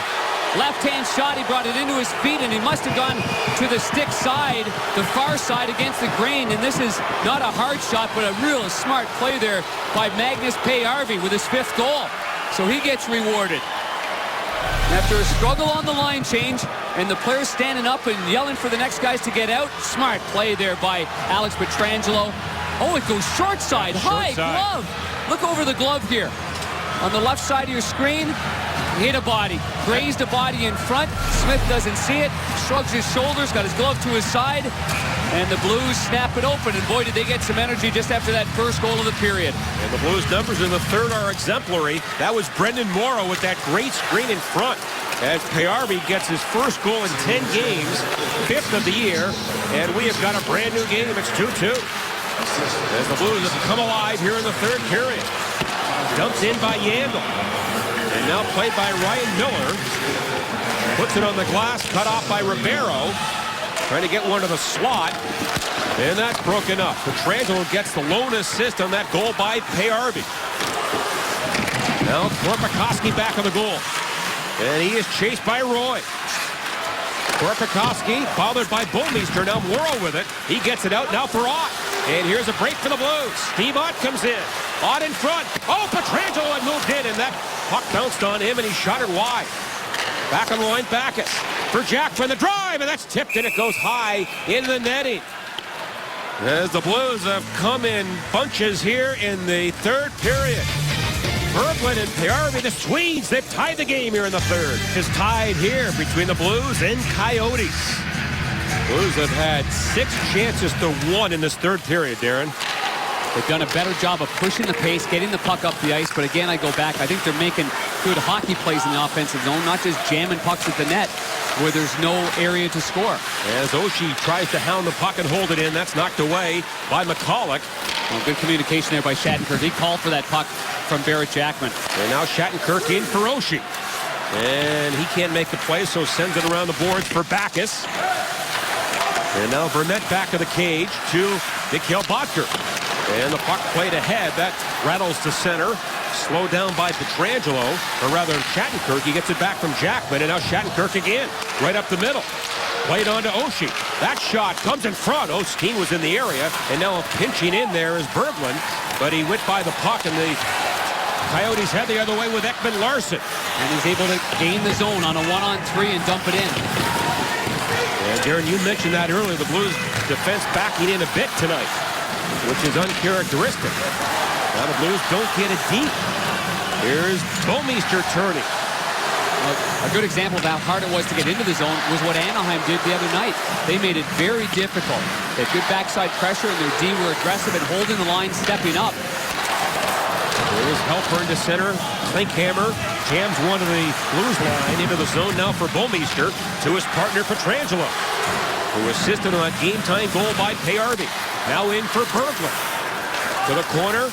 Left-hand shot, he brought it into his feet, and he must have gone to the stick side, the far side against the grain, and this is not a hard shot, but a real smart play there by Magnus Payarvi with his 5th goal. So he gets rewarded. After a struggle on the line change, and the players standing up and yelling for the next guys to get out, smart play there by Alex Pietrangelo. Oh, it goes short side, high glove. Look over the glove here. On the left side of your screen, hit a body, grazed a body in front. Smith doesn't see it, shrugs his shoulders, got his glove to his side, and the Blues snap it open. And boy, did they get some energy just after that first goal of the period. And the Blues numbers in the third are exemplary. That was Brendan Morrow with that great screen in front. As Payarvi gets his first goal in 10 games, 5th of the year, and we have got a brand new game. It's 2-2. As the Blues have come alive here in the third period. Dumped in by Yandel. And now played by Ryan Miller. Puts it on the glass, cut off by Ribeiro. Trying to get one to the slot. And that's broken up. Pietrangelo gets the lone assist on that goal by Payarvi. Now Korpikoski back on the goal. And he is chased by Roy. Korpikoski bothered by Bouwmeester. Now Morrow with it. He gets it out now for Ott. And here's a break for the Blues. Steve Ott comes in. Ott in front. Oh, Pietrangelo had moved in, and that puck bounced on him, and he shot it wide. Back on the line, Backus. For Jackman, the drive, and that's tipped, and it goes high into the netting. As the Blues have come in bunches here in the third period. Berglund and Payarvi, the Swedes, they've tied the game here in the third. It's tied here between the Blues and Coyotes. Blues have had 6 chances to 1 in this third period, Darren. They've done a better job of pushing the pace, getting the puck up the ice, but again, I go back. I think they're making good hockey plays in the offensive zone, not just jamming pucks at the net where there's no area to score. As Oshie tries to hound the puck and hold it in, that's knocked away by McCulloch. Well, good communication there by Shattenkirk. He called for that puck from Barrett Jackman. And now Shattenkirk in for Oshie. And he can't make the play, so sends it around the boards for Backes. And now Burnett back of the cage to Mikhail Boedker. And the puck played ahead. That rattles to center. Slowed down by Pietrangelo, or rather Shattenkirk. He gets it back from Jackman, and now Shattenkirk again, right up the middle. Played on to Oshie. That shot comes in front. Osteen was in the area, and now pinching in there is Berglund, but he went by the puck, and the Coyotes head the other way with Ekman Larsson. And he's able to gain the zone on a 1-on-3 and dump it in. And Darren, you mentioned that earlier, the Blues defense backing in a bit tonight, which is uncharacteristic. Now the Blues don't get it deep. Here's Bouwmeester turning. A good example of how hard it was to get into the zone was what Anaheim did the other night. They made it very difficult. They had good backside pressure, and their D were aggressive and holding the line, stepping up. Here's Halpern to center. Klinkhammer jams one of the Blues line into the zone now for Bouwmeester to his partner Pietrangelo, who assisted on that game-time goal by Payarby. Now in for Berglund. To the corner,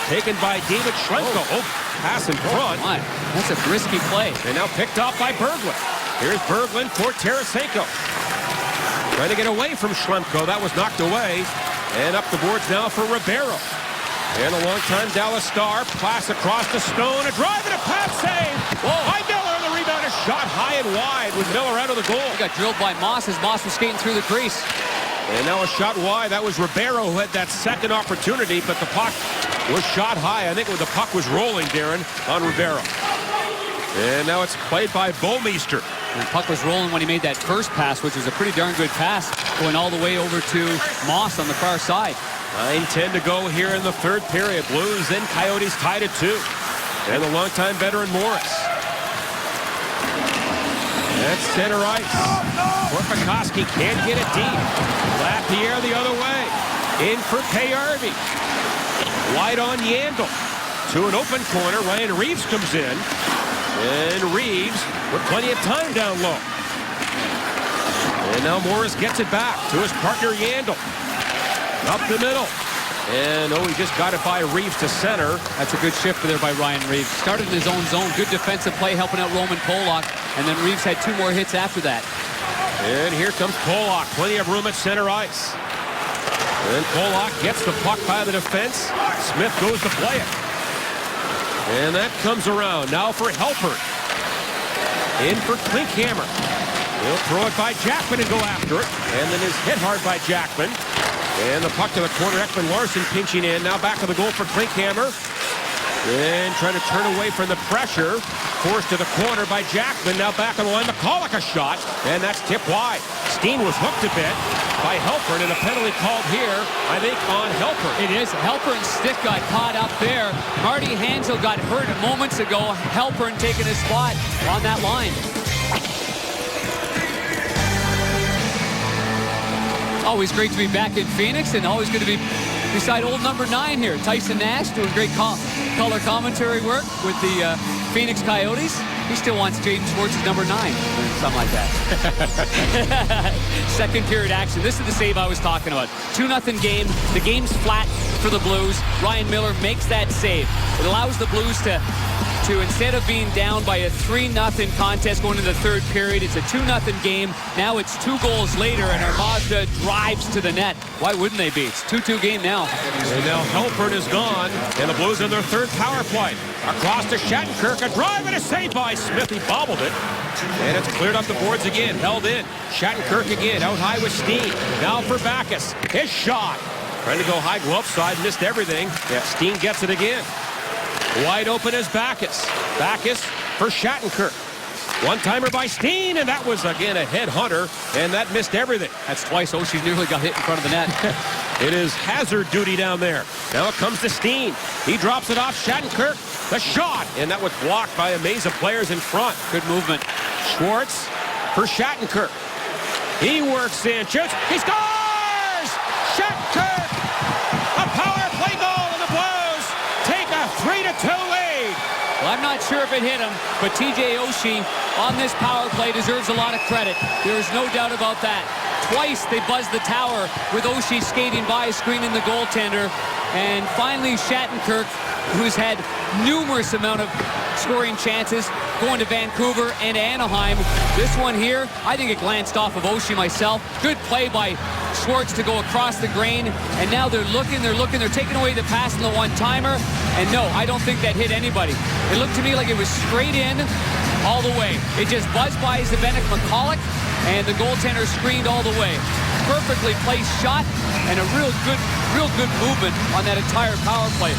taken by David Schlemko. Oh, pass in front. My, that's a risky play. And now picked off by Berglund. Here's Berglund for Tarasenko. Trying to get away from Schlemko. That was knocked away. And up the boards now for Ribeiro. And a long-time Dallas Star. Pass across the Stone. A drive and a pass save. Whoa. By Miller. The rebound is shot high and wide with Miller out of the goal. He got drilled by Moss as Moss was skating through the crease. And now a shot wide. That was Ribeiro who had that second opportunity, but the puck was shot high. I think the puck was rolling, Darren, on Ribeiro. And now it's played by Bouwmeester. And the puck was rolling when he made that first pass, which was a pretty darn good pass, going all the way over to Moss on the far side. 9:10 to go here in the third period. Blues and Coyotes tied at 2. And the longtime veteran Morris. That's center ice. Korpikoski can't get it deep. Lapierre the other way. In for Payarby. Wide on Yandel. To an open corner. Ryan Reeves comes in. And Reeves with plenty of time down low. And now Morris gets it back to his partner Yandel. Up the middle. And he just got it by Reeves to center. That's a good shift there by Ryan Reeves. Started in his own zone. Good defensive play helping out Roman Polak. And then Reeves had 2 more hits after that. And here comes Polak. Plenty of room at center ice. And Polak gets the puck by the defense. Smith goes to play it. And that comes around. Now for Halpern. In for Klinkhammer. He'll throw it by Jackman and go after it. And then is hit hard by Jackman. And the puck to the corner. Ekman Larsson pinching in. Now back of the goal for Klinkhammer. And trying to turn away from the pressure. Forced to the corner by Jackman. Now back on the line. McCulloch a shot. And that's tipped wide. Steen was hooked a bit by Halpern. And a penalty called here, I think, on Halpern. It is. Halpern's stick got caught up there. Marty Hansel got hurt moments ago. Halpern taking his spot on that line. Always great to be back in Phoenix, and always good to be beside old number 9 here. Tyson Nash doing great color commentary work with the Phoenix Coyotes. He still wants Jaden Schwartz's number 9, or something like that. Second period action. This is the save I was talking about. 2-0 game. The game's flat for the Blues. Ryan Miller makes that save. It allows the Blues to instead of being down by a 3-0 contest going into the third period, it's a 2-0 game. Now it's 2 goals later, and Armada drives to the net. Why wouldn't they be? It's 2-2 game now. And now Halpern is gone, and the Blues in their third power play. Across to Shattenkirk, a drive and a save by Smith. He bobbled it, and it's cleared up the boards again, held in. Shattenkirk again, out high with Steen. Now for Backes. His shot. Trying to go high glove side, missed everything. Yeah, Steen gets it again. Wide open is Backes. Backes for Shattenkirk. One-timer by Steen, and that was, again, a headhunter, and that missed everything. That's twice Oshie nearly got hit in front of the net. It is hazard duty down there. Now it comes to Steen. He drops it off Shattenkirk. The shot, and that was blocked by a maze of players in front. Good movement. Schwartz for Shattenkirk. He works in, shoots, he scores! Shattenkirk! A power play goal, and the Blues take a 3-2 lead. Well, I'm not sure if it hit him, but TJ Oshie on this power play deserves a lot of credit. There is no doubt about that. Twice they buzzed the tower with Oshie skating by, screening the goaltender. And finally, Shattenkirk, who's had numerous amount of scoring chances, going to Vancouver and Anaheim. This one here, I think it glanced off of Oshie myself. Good play by Schwartz to go across the grain. And now they're looking, they're taking away the pass and the one-timer. And no, I don't think that hit anybody. It looked to me like it was straight in all the way. It just buzzed by Zdeněk McCulloch, and the goaltender screened all the way. Perfectly placed shot and a real good movement on that entire power play,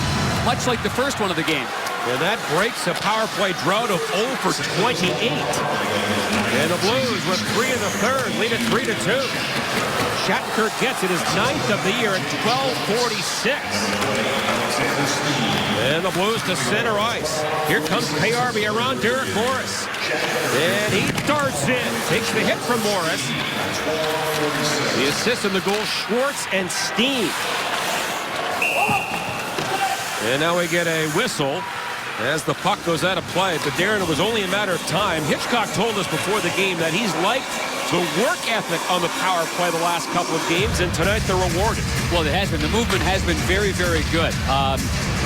much like the first one of the game. And that breaks a power play drought of 0 for 28. And the Blues with 3 in the third, lead it 3-2. Shattenkirk gets it his 9th of the year at 12:46. And the Blues to center ice. Here comes Payarby around Derek Morris. And he darts in, takes the hit from Morris. The assist in the goal, Schwartz and Steen. And now we get a whistle as the puck goes out of play. But Darren, it was only a matter of time. Hitchcock told us before the game that he's liked the work ethic on the power play the last couple of games, and tonight they're rewarded. Well, it has been. The movement has been very, very good.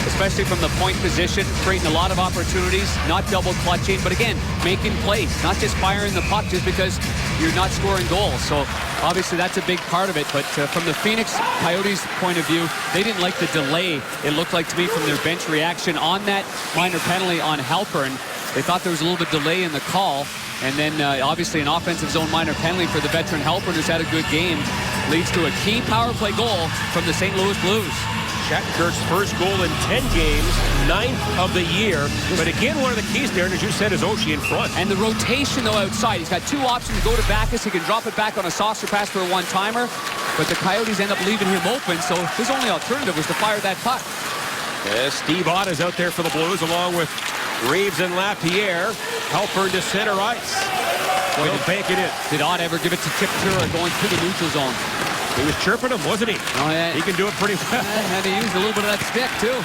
Especially from the point position, creating a lot of opportunities, not double clutching, but again, making plays, not just firing the puck just because you're not scoring goals. So obviously that's a big part of it. But from the Phoenix Coyotes point of view, they didn't like the delay, it looked like to me, from their bench reaction on that minor penalty on Halpern. They thought there was a little bit of delay in the call. And then obviously an offensive zone minor penalty for the veteran Halpern, who's had a good game, leads to a key power play goal from the St. Louis Blues. Shattenkirk's first goal in 10 games, 9th of the year. But again, one of the keys, Darren, as you said, is Oshie in front. And the rotation, though, outside. He's got 2 options to go to Backes. He can drop it back on a saucer pass for a one-timer. But the Coyotes end up leaving him open, so his only alternative was to fire that puck. As Steve Ott is out there for the Blues, along with Reeves and Lapierre. Halpern to center ice. He'll bank it in. Did Ott ever give it to Chip Chura going through the neutral zone? He was chirping him, wasn't he? Oh, yeah. He can do it pretty well. Had to use a little bit of that stick, too.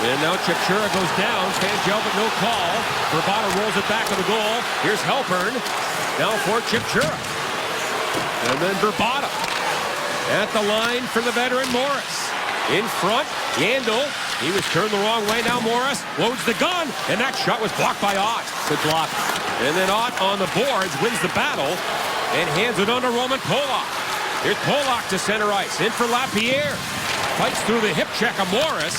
And now Chipchura goes down. Stangel, but no call. Verbata rolls it back to the goal. Here's Halpern. Now for Chipchura. And then Verbata. At the line for the veteran Morris. In front, Yandel. He was turned the wrong way. Now Morris loads the gun. And that shot was blocked by Ott. Good block. And then Ott on the boards wins the battle and hands it on to Roman Polak. Here's Polak to center ice. In for Lapierre. Fights through the hip check of Morris.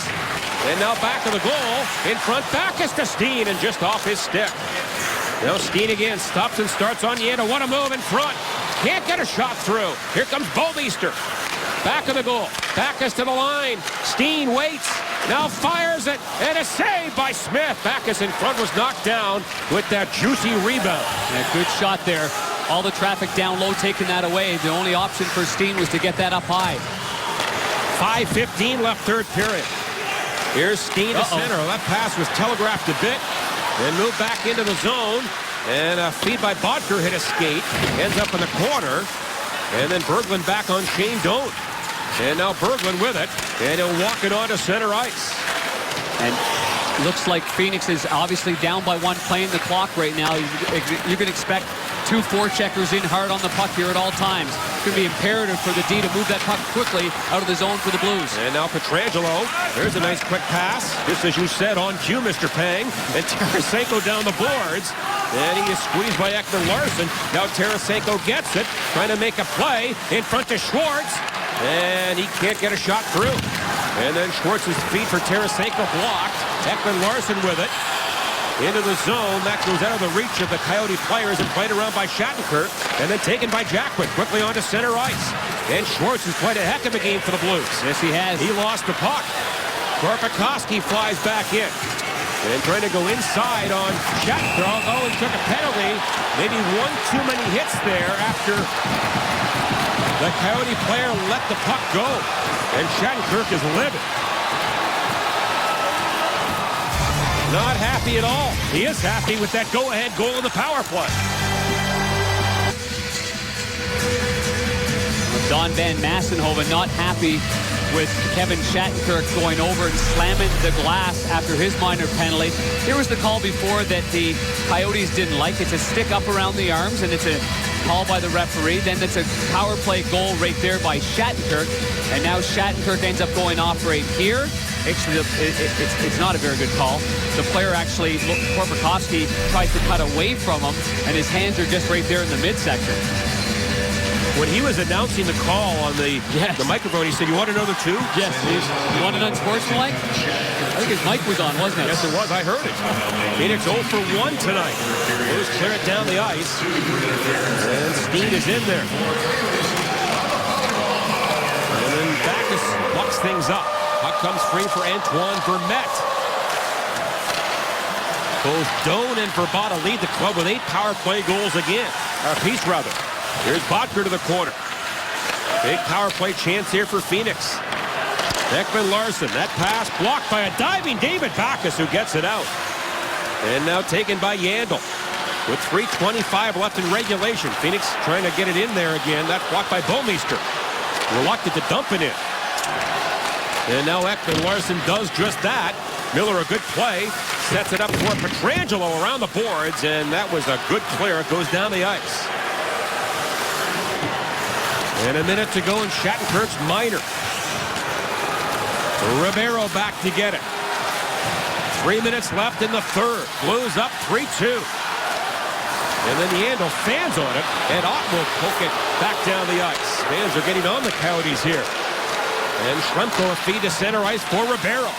And now back to the goal. In front, Backes to Steen, and just off his stick. Now Steen again stops and starts on Yandel. What a move in front. Can't get a shot through. Here comes Bomeester. Back of the goal. Backes to the line. Steen waits. Now fires it. And a save by Smith. Backes in front was knocked down with that juicy rebound. And a good shot there. All the traffic down low taking that away. The only option for Steen was to get that up high. 5:15 left third period. Here's Steen to center. That pass was telegraphed a bit. Then moved back into the zone. And a feed by Bodker hit a skate. Ends up in the corner. And then Berglund back on Shane Doan. And now Berglund with it. And he'll walk it onto center ice. And looks like Phoenix is obviously down by 1 playing the clock right now. You can expect 2 forecheckers in hard on the puck here at all times. It's going to be imperative for the D to move that puck quickly out of the zone for the Blues. And now Pietrangelo. There's a nice quick pass. Just as you said, on cue, Mr. Pang. And Tarasenko down the boards. And he is squeezed by Ekman Larsson. Now Tarasenko gets it. Trying to make a play in front to Schwartz. And he can't get a shot through. And then Schwartz's feet for Tarasenko blocked. Ekman Larsson with it. Into the zone. That goes out of the reach of the Coyote players and played around by Shattenkirk. And then taken by Jackman. Quickly onto center ice. And Schwartz has played a heck of a game for the Blues. Yes, he has. He lost the puck. Korpikoski flies back in. And trying to go inside on Shattenkirk. Although he took a penalty. Maybe 1 too many hits there after the Coyote player let the puck go. And Shattenkirk is livid. Not happy at all. He is happy with that go-ahead goal in the power play. Don Van Massenhoven not happy with Kevin Shattenkirk going over and slamming the glass after his minor penalty. Here was the call before that the Coyotes didn't like. It's a stick up around the arms, and it's a call by the referee. Then it's a power play goal right there by Shattenkirk, and now Shattenkirk ends up going off right here. It's not a very good call. The player actually, Korpikoski, tries to cut away from him, and his hands are just right there in the midsection. When he was announcing the call on the microphone, he said, "You want another two?" Yes. You want an unsportsmanlike? I think his mic was on, wasn't it? Yes, it was. I heard it. Phoenix 0 for 1 tonight. Blues clear it down the ice. And Steen is in there. And then Backes bucks things up. Puck comes free for Antoine Vermette. Both Doan and Vrbata lead the club with 8 power play goals again. Apiece, rather. Here's Bottker to the corner. Big power play chance here for Phoenix. Ekman-Larsson. That pass blocked by a diving David Backes, who gets it out. And now taken by Yandel. With 3:25 left in regulation. Phoenix trying to get it in there again. That's blocked by Bouwmeester. Reluctant to dump it in. And now Ekman-Larsson does just that. Miller, a good play. Sets it up for Pietrangelo around the boards. And that was a good clear. It goes down the ice. And a minute to go in Shattenkirk's minor. Ribeiro back to get it. 3 minutes left in the third. Blues up 3-2. And then Yandel fans on it, and Ott will poke it back down the ice. Fans are getting on the Coyotes here. And Schlemko a feed to center ice for Ribeiro.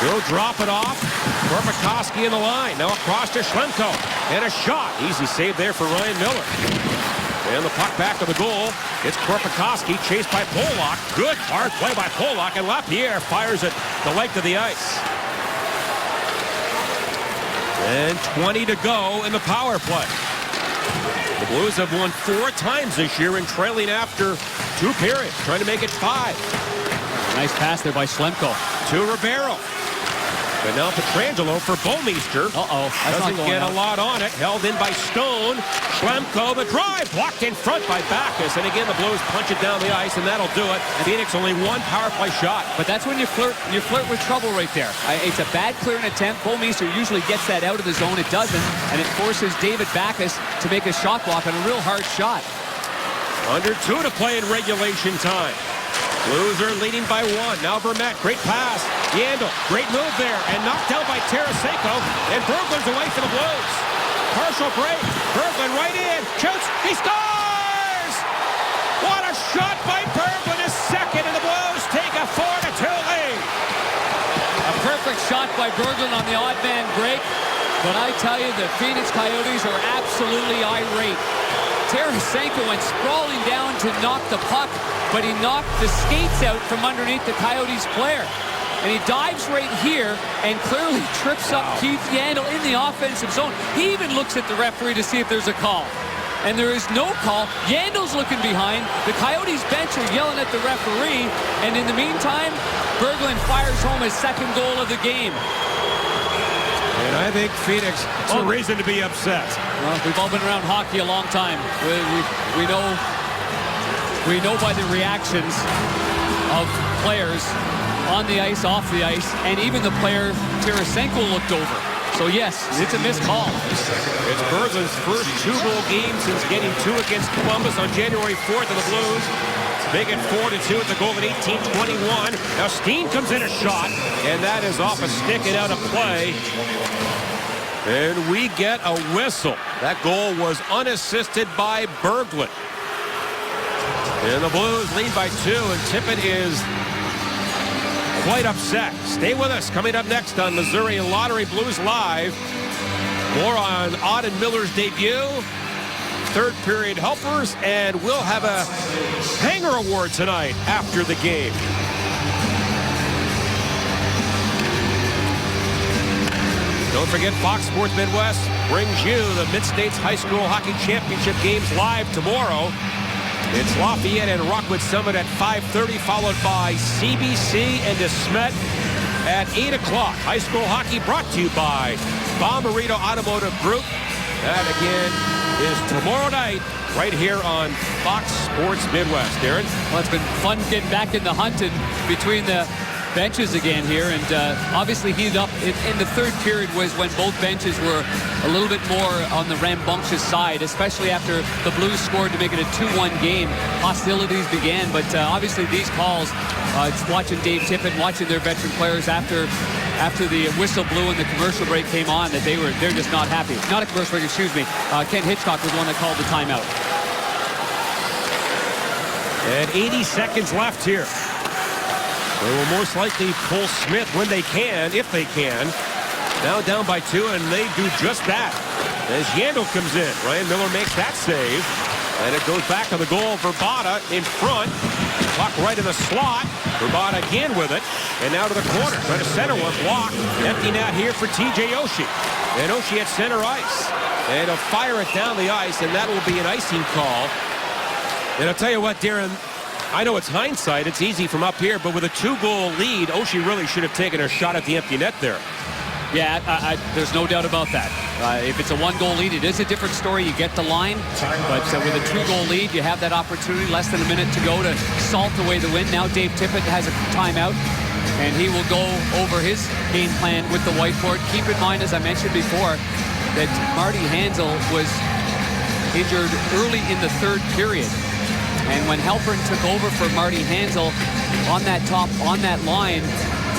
He'll drop it off. Korpikoski in the line. Now across to Schlemko. And a shot. Easy save there for Ryan Miller. And the puck back to the goal. It's Korpikoski chased by Pollock. Good hard play by Pollock. And Lapierre fires it the length of the ice. And 20 to go in the power play. The Blues have won 4 times this year and trailing after 2 periods. Trying to make it 5. Nice pass there by Schlemko. To Ribeiro. And now Pietrangelo for Bouwmeester. Doesn't get a lot on it. Held in by Stone. Schlemko, the drive. Blocked in front by Backes. And again, the Blues punch it down the ice, and that'll do it. Phoenix only 1 power play shot. But that's when you flirt with trouble right there. It's a bad clearing attempt. Bouwmeester usually gets that out of the zone. It doesn't. And it forces David Backes to make a shot block on a real hard shot. Under 2 to play in regulation time. Blues are leading by 1. Now Vermette, great pass. Yandel, great move there. And knocked out by Tarasenko. And Berglund's away for the Blues. Partial break. Berglund right in. Shoots. He scores! What a shot by Berglund. His second, and the Blues take a 4-2 lead. A perfect shot by Berglund on the odd man break. But I tell you, the Phoenix Coyotes are absolutely irate. Tarasenko went sprawling down to knock the puck, but he knocked the skates out from underneath the Coyotes player. And he dives right here and clearly trips up Keith Yandel in the offensive zone. He even looks at the referee to see if there's a call. And there is no call. Yandel's looking behind. The Coyotes bench are yelling at the referee. And in the meantime, Berglund fires home his second goal of the game. And I think Phoenix has a reason to be upset. Well, we've all been around hockey a long time. We know by the reactions of players on the ice, off the ice, and even the player Tarasenko looked over. So yes, it's a missed call. It's Berglund's first 2-goal game since getting 2 against Columbus on January 4th of the Blues. Make it 4-2 at the goal at 18:21. Now Steen comes in a shot, and that is off a stick and out of play. And we get a whistle. That goal was unassisted by Berglund. And the Blues lead by 2, and Tippett is quite upset. Stay with us. Coming up next on Missouri Lottery Blues Live. More on Ott and Miller's debut. Third period helpers, and we'll have a hanger award tonight after the game. Don't forget, Fox Sports Midwest brings you the Mid-States High School Hockey Championship games live tomorrow. It's Lafayette and Rockwood Summit at 5:30, followed by CBC and DeSmet at 8 o'clock. High school hockey brought to you by Bomarito Automotive Group. That again is tomorrow night right here on Fox Sports Midwest. Darren? Well, it's been fun getting back in the hunt and between the benches again here, and obviously heated up in the third period was when both benches were a little bit more on the rambunctious side, especially after the Blues scored to make it a 2-1 game. Hostilities began, but obviously these calls, it's watching Dave Tippett, watching their veteran players after the whistle blew and the commercial break came on, that they're just not happy. Not a commercial break, excuse me. Ken Hitchcock was the one that called the timeout. And 80 seconds left here. They will most likely pull Smith when they can, if they can. Now down by 2, and they do just that. As Yandel comes in, Ryan Miller makes that save. And it goes back to the goal. Vrbata in front. Puck right in the slot. Vrbata again with it. And now to the corner. Trying to center one. Blocked. Empty net here for TJ Oshie. And Oshie at center ice. And he'll fire it down the ice, and that will be an icing call. And I'll tell you what, Darren, I know it's hindsight. It's easy from up here, but with a 2-goal lead, Oshie really should have taken a shot at the empty net there. Yeah, there's no doubt about that. If it's a 1-goal lead, it is a different story. You get the line, but with a 2-goal lead, you have that opportunity. Less than a minute to go to salt away the win. Now Dave Tippett has a timeout, and he will go over his game plan with the whiteboard. Keep in mind, as I mentioned before, that Marty Hanzal was injured early in the third period. And when Halpern took over for Marty Hanzal on that line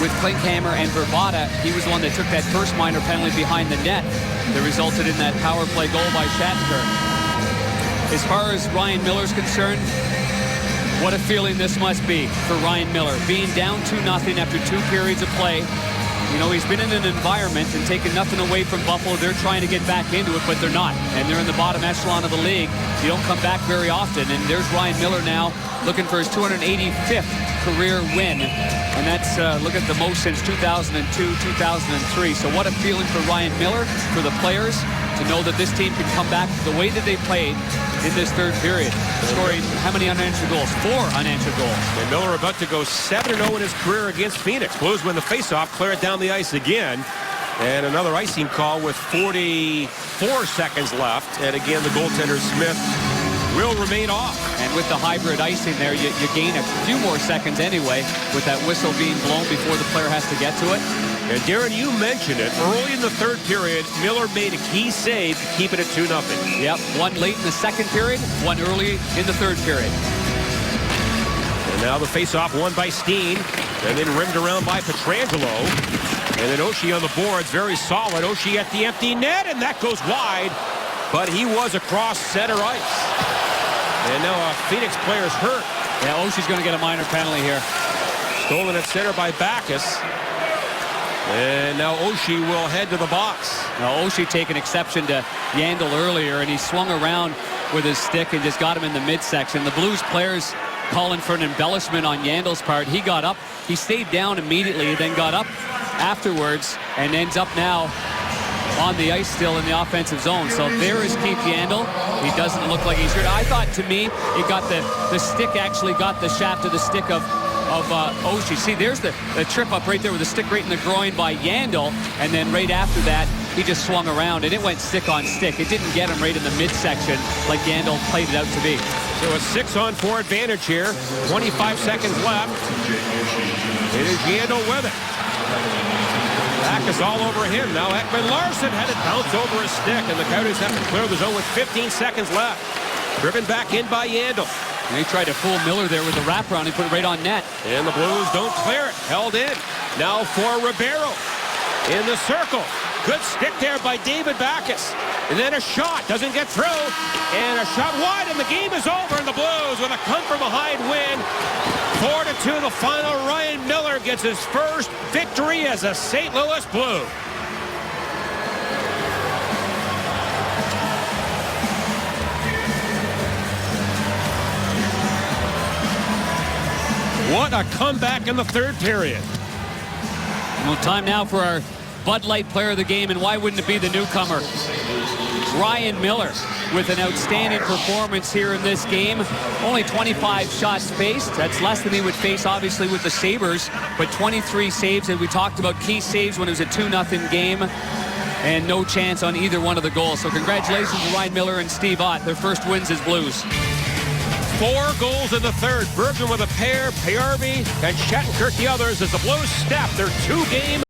with Klinkhammer and Vrbata, he was the one that took that first minor penalty behind the net that resulted in that power play goal by Shattenkirk. As far as Ryan Miller's concerned, what a feeling this must be for Ryan Miller. Being down 2-0 after 2 periods of play. You know, he's been in an environment and taken nothing away from Buffalo. They're trying to get back into it, but they're not. And they're in the bottom echelon of the league. You don't come back very often. And there's Ryan Miller now looking for his 285th career win. And that's, look at the most since 2002, 2003. So what a feeling for Ryan Miller, for the players, to know that this team can come back the way that they played in this third period. Scoring how many unanswered goals? 4 unanswered goals. And Miller about to go 7-0 in his career against Phoenix. Blues win the faceoff, clear it down the ice again. And another icing call with 44 seconds left. And again, the goaltender Smith will remain off. And with the hybrid icing there, you gain a few more seconds anyway with that whistle being blown before the player has to get to it. And Darren, you mentioned it. Early in the third period, Miller made a key save to keep it at 2-0. Yep, one late in the second period, one early in the third period. And now the faceoff won by Steen, and then rimmed around by Pietrangelo. And then Oshie on the boards, very solid. Oshie at the empty net, and that goes wide. But he was across center ice. And now a Phoenix player's hurt. Yeah, Oshie's going to get a minor penalty here. Stolen at center by Backes. And now Oshie will head to the box. Now Oshie taking exception to Yandel earlier, and he swung around with his stick and just got him in the midsection. The Blues players calling for an embellishment on Yandel's part. He got up, he stayed down immediately, then got up afterwards and ends up now on the ice still in the offensive zone. So there is Keith Yandel. He doesn't look like he's hurt. I thought, to me, it got the stick actually got the shaft of the stick of Oshie. See, there's the trip up right there with the stick right in the groin by Yandel, and then right after that, he just swung around, and it went stick on stick. It didn't get him right in the midsection like Yandel played it out to be. So a 6-on-4 advantage here. 25 seconds left. It is Yandel with it. Backes all over him. Now Ekman Larsson had it bounce over his stick, and the Coyotes have to clear the zone with 15 seconds left. Driven back in by Yandel. And he tried to fool Miller there with the wraparound. He put it right on net. And the Blues don't clear it. Held in. Now for Ribeiro. In the circle. Good stick there by David Backes. And then a shot. Doesn't get through. And a shot wide, and the game is over. And the Blues with a come-from-behind win. 4-2 the final. Ryan Miller gets his first victory as a St. Louis Blue. What a comeback in the third period. Well, time now for our Bud Light player of the game, and why wouldn't it be the newcomer, Ryan Miller, with an outstanding performance here in this game. Only 25 shots faced. That's less than he would face, obviously, with the Sabres, but 23 saves, and we talked about key saves when it was a 2-0 game. and no chance on either one of the goals. So congratulations to Ryan Miller and Steve Ott. Their first wins as Blues. 4 goals in the third. Bergman with a pair, Pajärvi and Shattenkirk the others as the Blues snap their 2-game